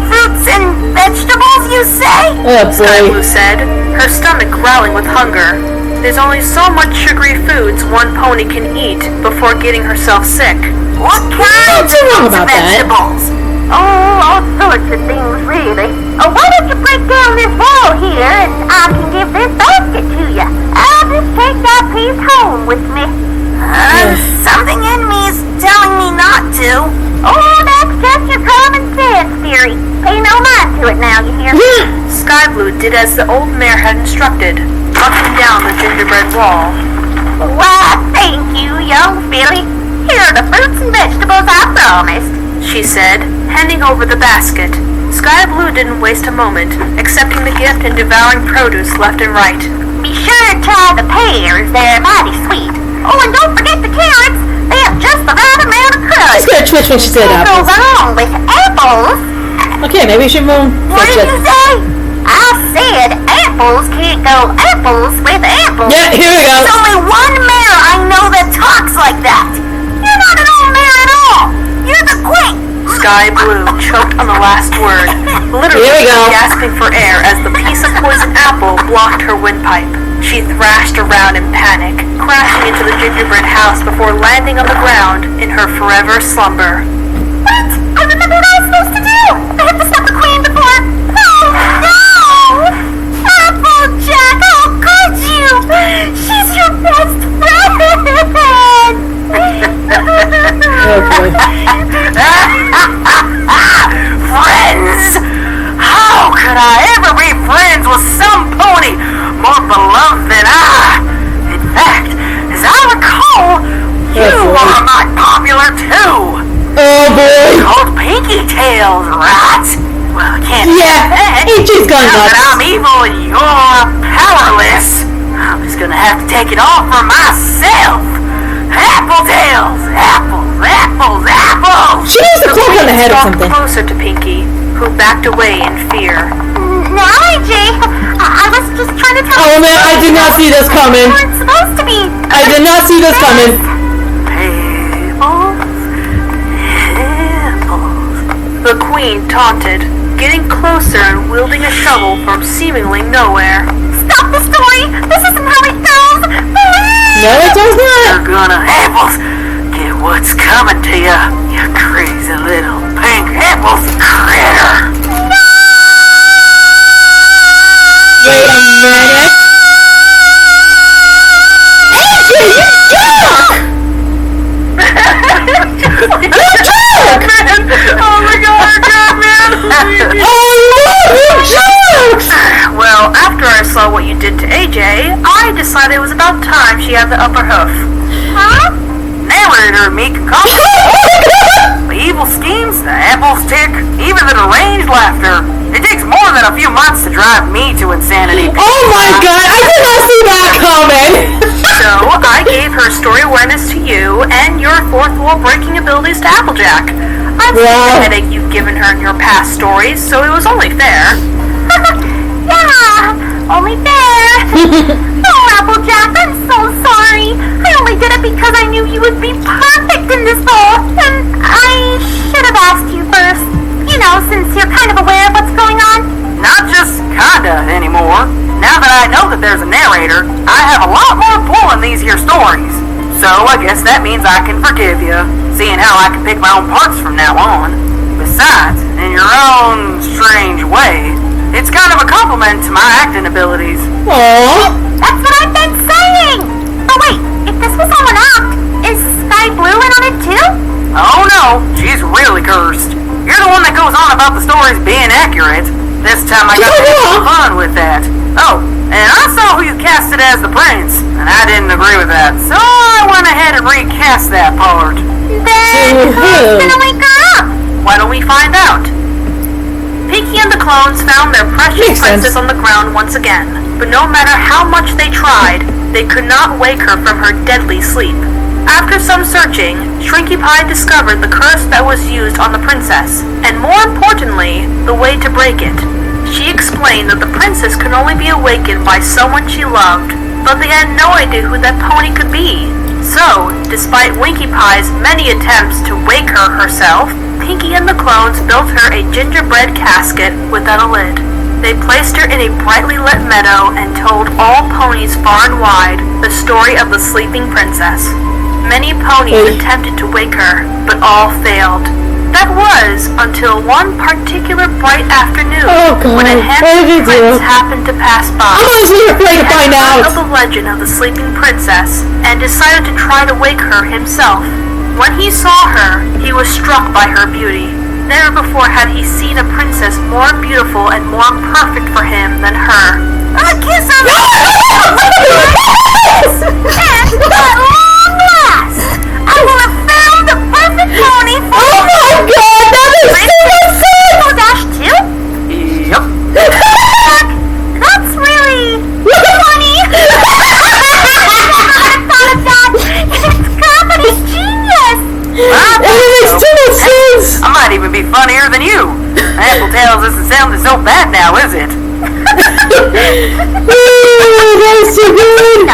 Fruits and vegetables, you say? Oh Sky boy. Blue said, her stomach growling with hunger. There's only so much sugary foods one pony can eat before getting herself sick. What kinds too of wrong fruits and about that. vegetables? Oh, all sorts of things, really. Oh, why don't you break down this wall here, and I can give this basket to you. I'll just take that piece home with me. Something in me is telling me not to. Oh, that's just your common sense theory. Pay no mind to it now, you hear me? Sky Blue did as the old mare had instructed, up and down the gingerbread wall. Why, thank you, young filly. Here are the fruits and vegetables I promised. She said, handing over the basket. Sky Blue didn't waste a moment, accepting the gift and devouring produce left and right. Be sure to try the pears, they're mighty sweet. Oh, and don't forget the carrots, they have just the right amount of crunch. She's gonna twitch when she said Can't go apples. wrong with apples. Okay, maybe we should move. What did you say? I said apples can't go apples with apples. Yeah, here we There's go. only one mare I know that talks like that. You're not an old mare at all. You're the queen. Sky Blue choked on the last word, Here literally we go. gasping for air as the piece of poison apple blocked her windpipe. She thrashed around in panic, crashing into the gingerbread house before landing on the ground in her forever slumber. Wait! I remember what I was supposed to do! I have to stop the queen before... Oh, no! Applejack, how could you? She's your best friend! Oh boy. Friends? How could I ever be friends with some pony more beloved than I? In fact, as I recall, you are not popular too. Oh boy. Called Pinkie Tales, right? Well, I can't Yeah, say that. he just gone Now that nuts. I'm evil and you're powerless, I'm as gonna have to take it all for myself. Apple tails, apples, apples, apples. She needs to cloak on the head or something. Closer to Pinkie, who backed away in fear. No, AJ, I was just trying to tell Oh man, I did not see this coming. you weren't supposed to be. I did not see this coming. Apples, apples. The queen taunted, getting closer and wielding a shovel from seemingly nowhere. Stop the story. This isn't how it goes. Please. No, it does not. You're gonna, apples, get what's coming to you, you crazy little pink apples critter. Wait a minute. AJ, you jerk! You jerk! Oh my god, man! Oh no, you jerks! Well, after I saw what you did to AJ, I decided it was about time she had the upper hoof. Huh? Narrator and me can come. The evil schemes, the apples tick, even the deranged laughter. It takes more than a few months to drive me to insanity. Oh my god, I did not see that coming! So, I gave her story awareness to you and your fourth wall breaking abilities to Applejack. I've seen the headache you've given her in your past stories, so it was only fair. Yeah, only fair. Oh, Applejack, I'm so sorry. I only did it because I knew you would be perfect in this role, and I should have asked you first. You know, since you're kind of aware of what's going on. Not just kinda anymore. Now that I know that there's a narrator, I have a lot more pull in these here stories. So I guess that means I can forgive you, seeing how I can pick my own parts from now on. Besides, in your own strange way, it's kind of a compliment to my acting abilities. Aww. That's what I've been saying. Oh wait, if this was all an act, is Sky Blue in on it too? Oh no, she's really cursed. You're the one that goes on about the stories being accurate. This time I got to have some fun with that. Oh, and I saw who you casted as the prince, and I didn't agree with that, so I went ahead and recast that part. Then who's gonna wake her up? Why don't we find out? Pinkie and the clones found their precious princess on the ground once again, but no matter how much they tried, they could not wake her from her deadly sleep. After some searching, Shrinky Pie discovered the curse that was used on the princess, and more importantly, the way to break it. She explained that the princess could only be awakened by someone she loved, but they had no idea who that pony could be. So, despite Winkie Pie's many attempts to wake her herself, Pinkie and the clones built her a gingerbread casket without a lid. They placed her in a brightly lit meadow and told all ponies far and wide the story of the sleeping princess. Many ponies attempted to wake her, but all failed. That was until one particular bright afternoon when a handsome prince happened to pass by. I'm honestly afraid to find out. Of the legend of the sleeping princess and decided to try to wake her himself. When he saw her, he was struck by her beauty. Never before had he seen a princess more beautiful and more perfect for him than her. A kiss of I will have found the perfect pony for Oh my god, that is so Dash 2? Yep. That's really funny. I thought of that. It's Company's genius. It makes too much sense. I might even be funnier than you. Apple Tales isn't sounding so bad now, is it? Oh, that was so good.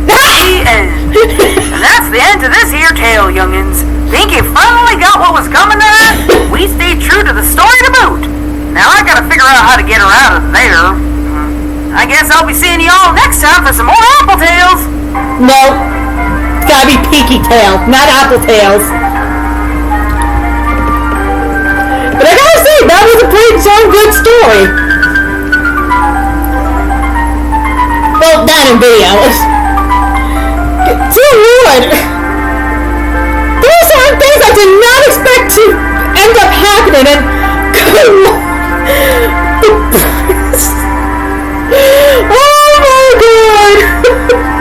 The end. And that's the end to this here tale, youngins. Pinkie finally got what was coming to her. We stayed true to the story to boot. Now I gotta figure out how to get her out of there. I guess I'll be seeing you all next time for some more Apple Tales. No, it's gotta be Pinkie Tales, not Apple Tales. But I gotta say, that was a pretty darn good story. Well, that and videos. Dear Lord, there are certain things I did not expect to end up happening, and good Lord, oh my God,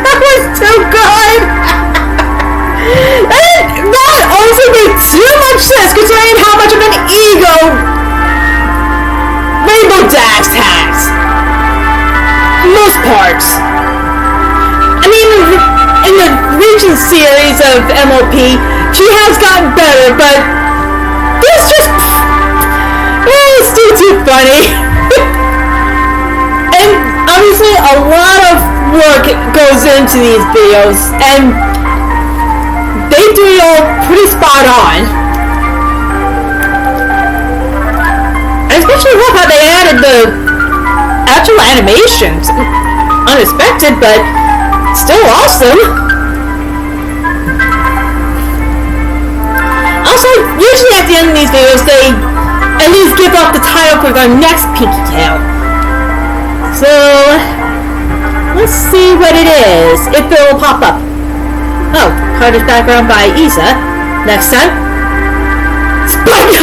that was too good. And that also made too much sense considering how much of an ego Rainbow Dash has. Most parts. in the recent series of MOP, she has gotten better, but this just, it's still too funny. And obviously a lot of work goes into these videos, and they do it all pretty spot on. I especially love how they added the actual animations. Unexpected, but still awesome. Also, usually at the end of these videos, they at least give up the title for their next Pinkie Tale. So, let's see what it is, if it will pop up. Oh, artist background by Isa. Next time. Spike!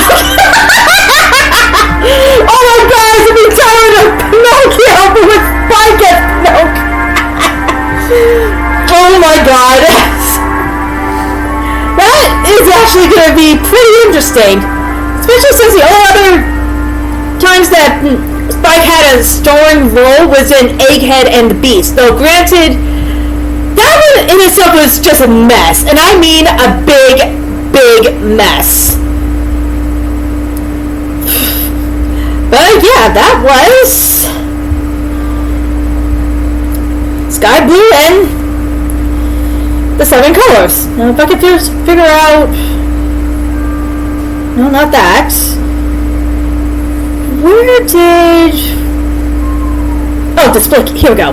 Oh my god, I've been tired of Pinocchio with Spike and Pinocchio. Oh my god. That is actually going to be pretty interesting. Especially since the only other times that Spike had a starring role was in Egghead and the Beast. Though granted, that one in itself was just a mess. And I mean a big, big mess. But yeah, that was Sky Blue and the 7 colors. Now if I could just figure out... No, not that. Where did... Oh, display... Here we go.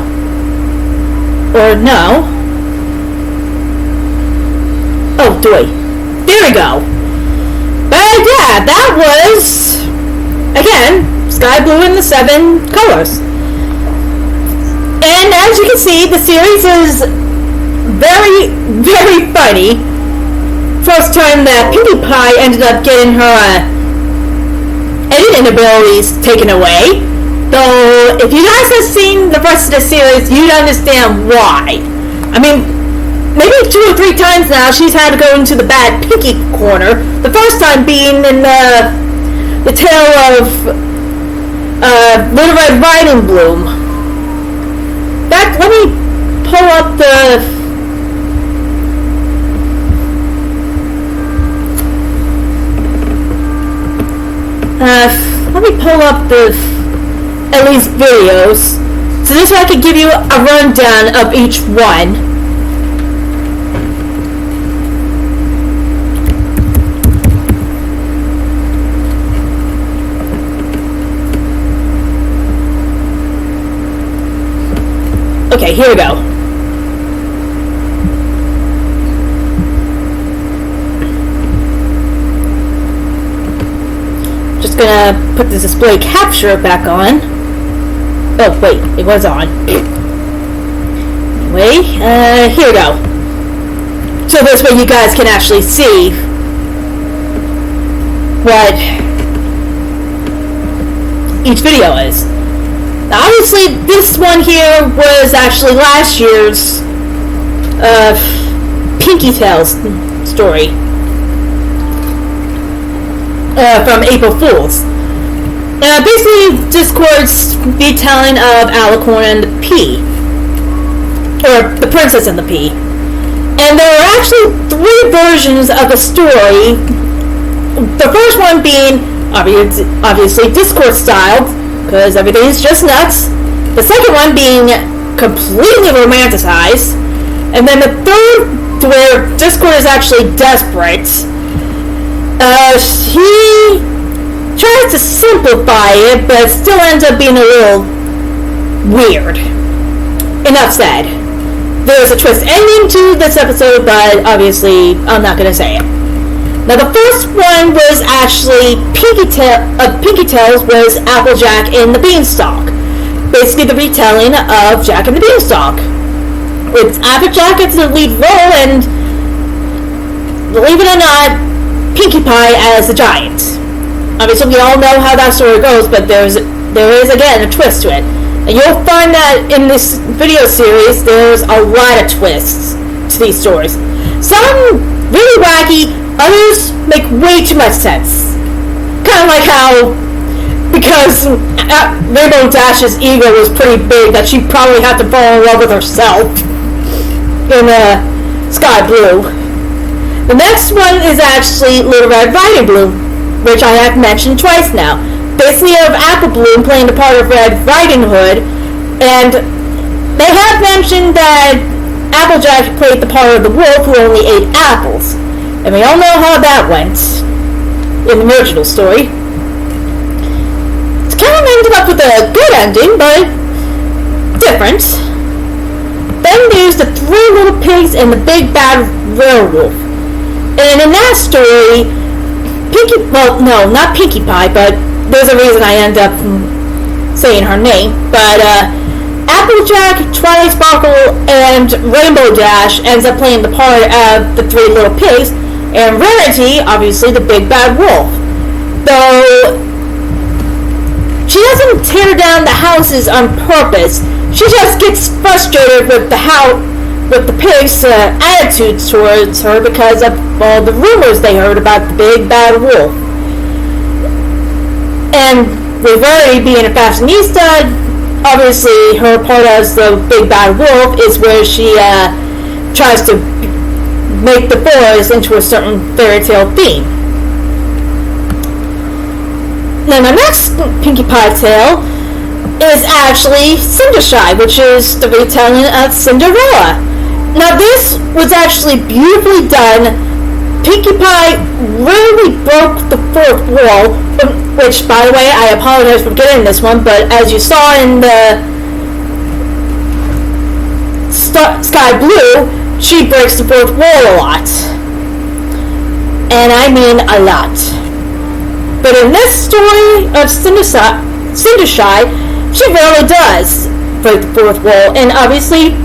Or no. Oh, doy. There we go. But yeah, that was... Again, Sky Blue in the 7 colors. And as you can see, the series is very, very funny. First time that Pinkie Pie ended up getting her editing abilities taken away. Though, if you guys have seen the rest of the series, you'd understand why. I mean, maybe 2 or 3 times now she's had to go into the bad Pinkie corner. The first time being in the tale of Little Red Riding Bloom. Back, let me pull up the... let me pull up the at least videos, so this way I can give you a rundown of each one. Okay, here we go. Just gonna put the display capture back on. Oh, wait, it was on. Anyway, here we go. So this way you guys can actually see what each video is. Now, obviously, this one here was actually last year's Pinkie Tales story from April Fool's. Basically, Discord's retelling of Alicorn and the Pea, or the Princess and the Pea. And there are actually 3 versions of the story. The first one being obviously Discord styled, because everything is just nuts. The second one being completely romanticized. And then the third, where Discord is actually desperate. He tries to simplify it, but still ends up being a little weird. Enough said. There's a twist ending to this episode, but obviously I'm not going to say it. Now the first one was actually Pinkie Tales was Applejack and the Beanstalk. Basically the retelling of Jack and the Beanstalk. With Applejack as the lead role and, believe it or not, Pinkie Pie as the giant. Obviously we all know how that story goes, but there is again a twist to it. And you'll find that in this video series there's a lot of twists to these stories. Some really wacky, others make way too much sense. Kind of like how, because Rainbow Dash's ego was pretty big, that she probably had to fall in love with herself. in Sky Blue. The next one is actually Little Red Riding Blue, which I have mentioned twice now. Basically, of Apple Bloom playing the part of Red Riding Hood, and they have mentioned that Applejack played the part of the wolf who only ate apples, and we all know how that went in the original story. It's kind of ended up with a good ending, but different. Then there's the Three Little Pigs and the Big Bad Werewolf. And in that story, not Pinkie Pie, but there's a reason I end up saying her name. But Applejack, Twilight Sparkle, and Rainbow Dash ends up playing the part of the Three Little Pigs, and Rarity, obviously, the Big Bad Wolf. Though she doesn't tear down the houses on purpose. She just gets frustrated with the pigs' attitudes towards her because of all the rumors they heard about the Big Bad Wolf. And with Rarity being a fashionista, obviously her part as the Big Bad Wolf is where she tries to make the boys into a certain fairy tale theme. Now my next Pinkie Pie tale is actually Cindershy, which is the retelling of Cinderella. Now this was actually beautifully done. Pinkie Pie really broke the fourth wall, which, by the way, I apologize for getting this one, but as you saw in the Sky Blue, she breaks the fourth wall a lot. And I mean a lot. But in this story of Cindershy, she really does break the fourth wall, and obviously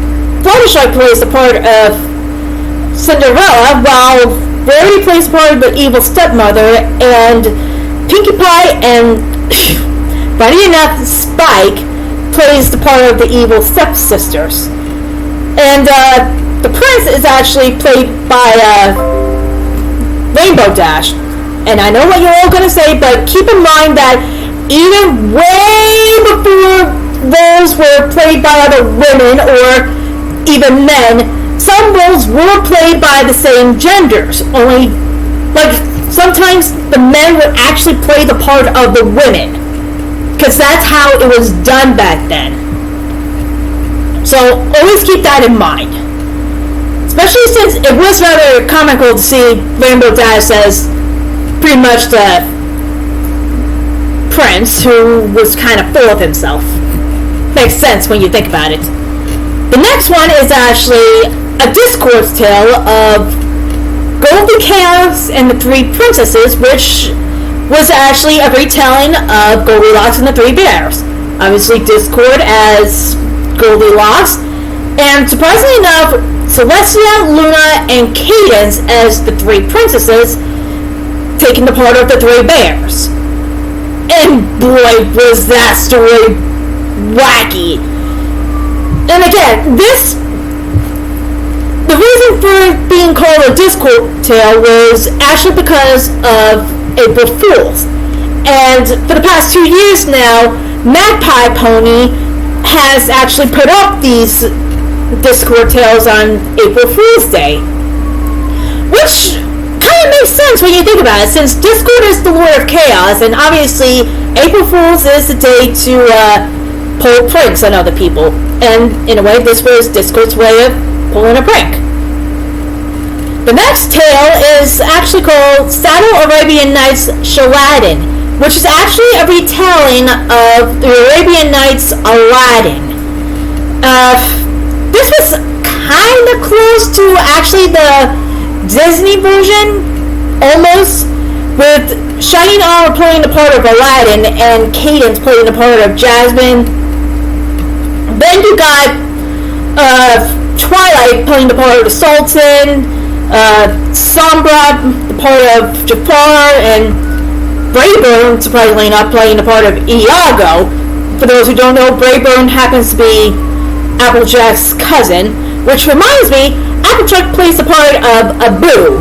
Fluttershy plays the part of Cinderella, while Rarity plays the part of the evil stepmother, and Pinkie Pie and, funny enough, Spike plays the part of the evil stepsisters. And the prince is actually played by Rainbow Dash. And I know what you're all going to say, but keep in mind that even way before roles were played by other women or even men, some roles were played by the same genders. Only, like, sometimes the men would actually play the part of the women, because that's how it was done back then. So always keep that in mind. Especially since it was rather comical to see Rainbow Dash as pretty much the prince who was kind of full of himself. Makes sense when you think about it. The next one is actually a discourse tale of Goldie Chaos and the Three Princesses, which was actually a retelling of Goldilocks and the Three Bears. Obviously Discord as Goldilocks, and surprisingly enough, Celestia, Luna, and Cadence as the Three Princesses, taking the part of the Three Bears. And boy, was that story wacky. And again, the reason for it being called a Discord tale was actually because of April Fools. And for the past 2 years now, Magpie Pony has actually put up these Discord tales on April Fool's Day. Which kind of makes sense when you think about it, since Discord is the Lord of Chaos, and obviously April Fool's is the day to pull pranks on other people. And in a way, this was Discord's way of pulling a prank. The next tale is actually called Saddle Arabian Nights Shaladin, which is actually a retelling of the Arabian Nights Aladdin. This was kind of close to actually the Disney version, almost, with Shining Armor playing the part of Aladdin and Cadence playing the part of Jasmine. Then you got Twilight playing the part of the Sultan, Sombra the part of Jafar, and Brayburn, surprisingly enough, playing the part of Iago. For those who don't know, Brayburn happens to be Applejack's cousin, which reminds me, Applejack plays the part of Abu.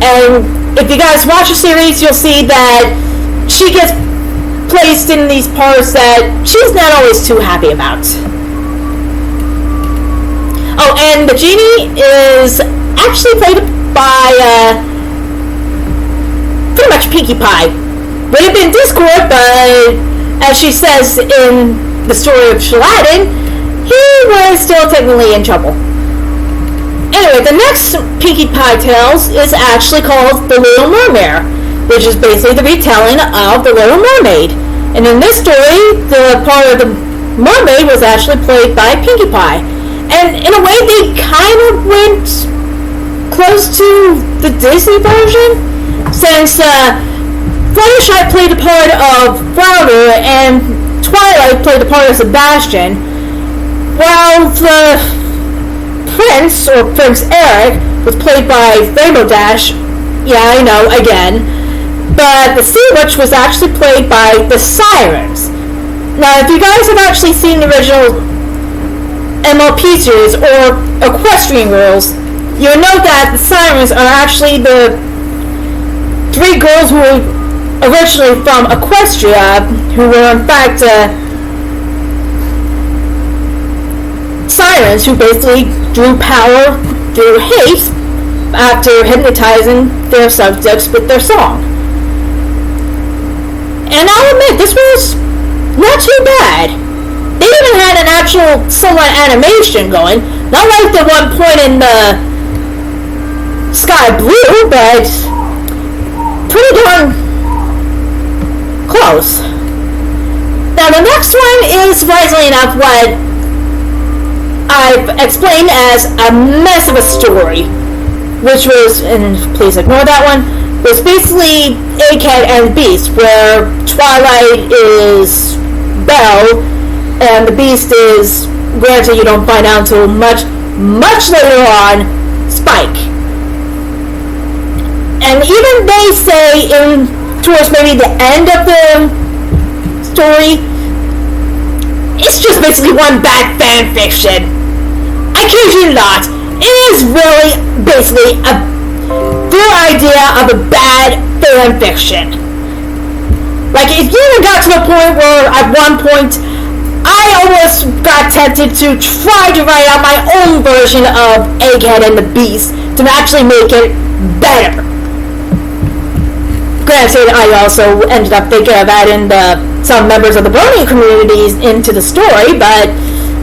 And if you guys watch the series, you'll see that she gets placed in these parts that she's not always too happy about. Oh, and the genie is actually played by pretty much Pinkie Pie. Would have been Discord, but as she says in the story of Aladdin, he was still technically in trouble. Anyway, the next Pinkie Pie Tales is actually called The Little Mermaid, which is basically the retelling of The Little Mermaid. And in this story, the part of the mermaid was actually played by Pinkie Pie. And in a way, they kind of went close to the Disney version, since Fluttershy played the part of Flounder and Twilight played the part of Sebastian, while the Prince, or Prince Eric, was played by Rainbow Dash. Yeah, I know, again. But the Sea Witch was actually played by the Sirens. Now, if you guys have actually seen the original MLP series or Equestrian Girls, you'll know that the Sirens are actually the three girls who were originally from Equestria, who were in fact sirens who basically drew power through hate after hypnotizing their subjects with their song. And I'll admit, this was not too bad. They even had an actual somewhat animation going, not like the one point in the Sky Blue, but pretty darn close. Now the next one is, surprisingly enough, what I've explained as a mess of a story, which was, and please ignore that one, was basically Egghead and Beast, where Twilight is Belle and the Beast is, granted you don't find out until much later on, Spike. And even they say towards maybe the end of the story, it's just basically one bad fan fiction. I kid you not, it is really basically a good idea of a bad fan fiction. Like, it even got to the point where at one point I almost got tempted to try to write out my own version of Egghead and the Beast to actually make it better. Granted, I also ended up thinking of adding some members of the Brony communities into the story, but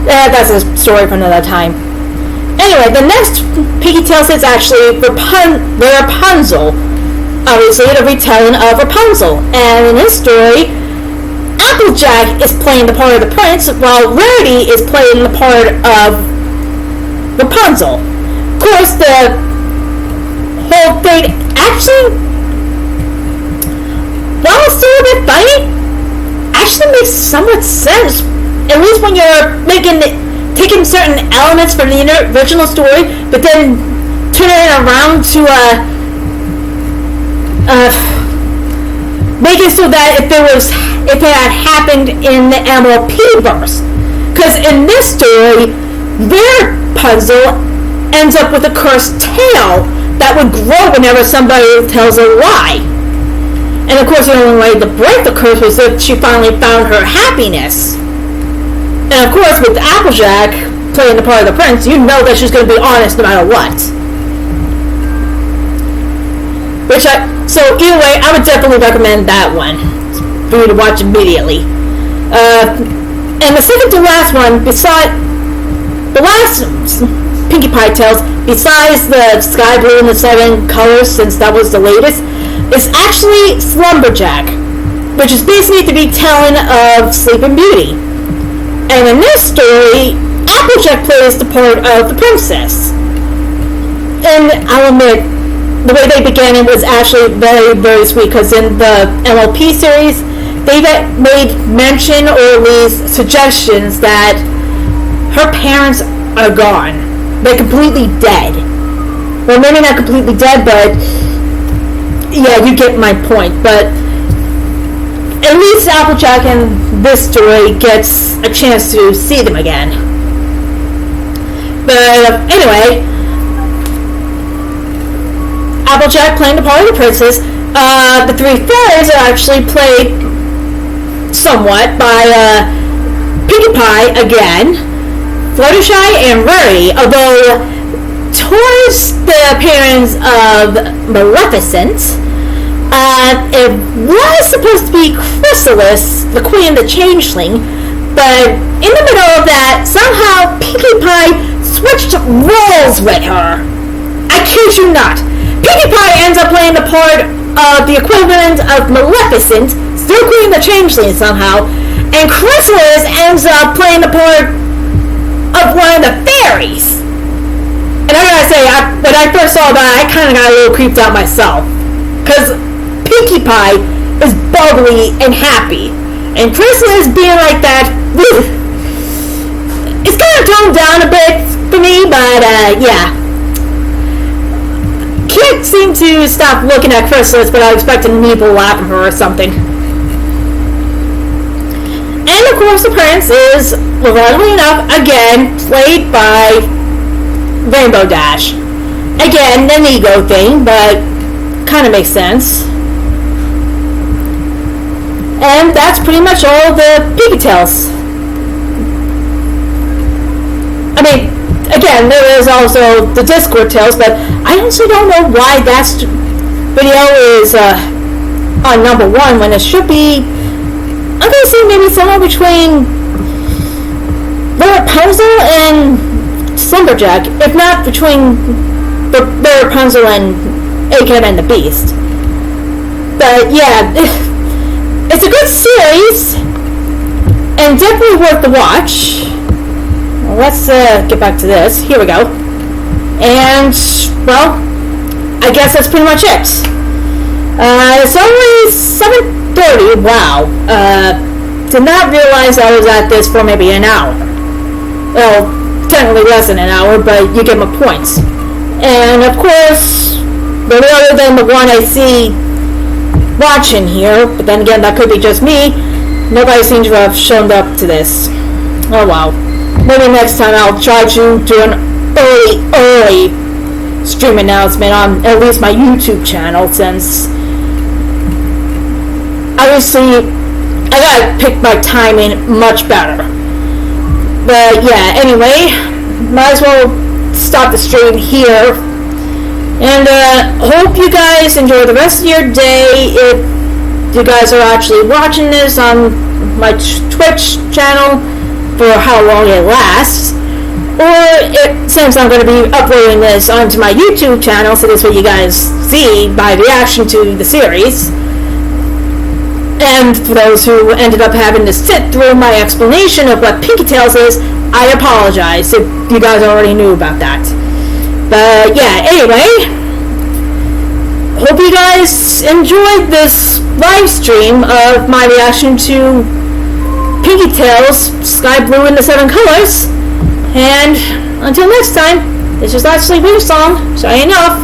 that's a story for another time. Anyway, the next Pinkie Tales is actually Rapunzel. Obviously, the retelling of Rapunzel. And in this story, Applejack is playing the part of the prince, while Rarity is playing the part of Rapunzel. Of course, the whole thing actually, while it's still a bit funny, actually makes somewhat sense. At least when you're taking certain elements from the original story, but then turning it around to make it so that if it had happened in the MLP verse. Because in this story, their puzzle ends up with a cursed tail that would grow whenever somebody tells a lie. And of course, the only way to break the curse was if she finally found her happiness. And of course, with Applejack playing the part of the prince, you know that she's going to be honest no matter what. So either way, I would definitely recommend that one for you to watch immediately. And the second to last one, besides the last Pinkie Pie Tales, besides the Sky Blue and the Seven Colors, since that was the latest, is actually Slumberjack, which is basically the retelling of Sleeping Beauty. And in this story, Applejack plays the part of the princess. And I'll admit, the way they began it was actually very, very sweet, because in the MLP series, they made mention or at least suggestions that her parents are gone. They're completely dead. Well, maybe not completely dead, but yeah, you get my point. But at least Applejack in this story gets a chance to see them again. But anyway, Applejack playing the part of the princess. The three fairies are actually played somewhat by Pinkie Pie again. Fluttershy and Rarity, although towards the appearance of Maleficent, it was supposed to be Chrysalis, the Queen of the Changeling, but in the middle of that, somehow Pinkie Pie switched roles with her. I kid you not. Pinkie Pie ends up playing the part of the equivalent of Maleficent, still Queen of the Changeling somehow, and Chrysalis ends up playing the part of one of the fairies. And I gotta say, when I first saw that, I kind of got a little creeped out myself. Because Pinkie Pie is bubbly and happy. And Chrysalis being like that, it's kind of toned down a bit for me, but yeah. Can't seem to stop looking at Chrysalis, but I expect an evil laugh from her or something. And of course the prince is, oddly enough, again, played by Rainbow Dash. Again, an ego thing, but kind of makes sense. And that's pretty much all the Pinkie Tales. I mean, again, there is also the Discord Tales, but I honestly don't know why that video is on number 1 when it should be, I'm gonna say maybe somewhere between Rapunzel and Slumberjack, if not between the Rapunzel and A-Cat and the Beast. But yeah, it's a good series and definitely worth the watch. Well, let's get back to this. Here we go. And well, I guess that's pretty much it. It's only 7:30. Wow. Did not realize I was at this for maybe an hour. Well, technically less than an hour, but you get my points. And of course, really other than the one I see watching here, but then again, that could be just me, nobody seems to have shown up to this. Oh wow. Maybe next time I'll try to do an early stream announcement on at least my YouTube channel, since obviously I gotta pick my timing much better. But yeah, anyway, might as well stop the stream here. And hope you guys enjoy the rest of your day. If you guys are actually watching this on my Twitch channel for how long it lasts, or since I'm going to be uploading this onto my YouTube channel, so this way you guys see my reaction to the series. And for those who ended up having to sit through my explanation of what Pinkie Tales is, I apologize if you guys already knew about that. But yeah, anyway, hope you guys enjoyed this live stream of my reaction to Pinkie Tales, Sky Blue in the 7 Colors. And until next time, this is Ashley Wintersong, signing off.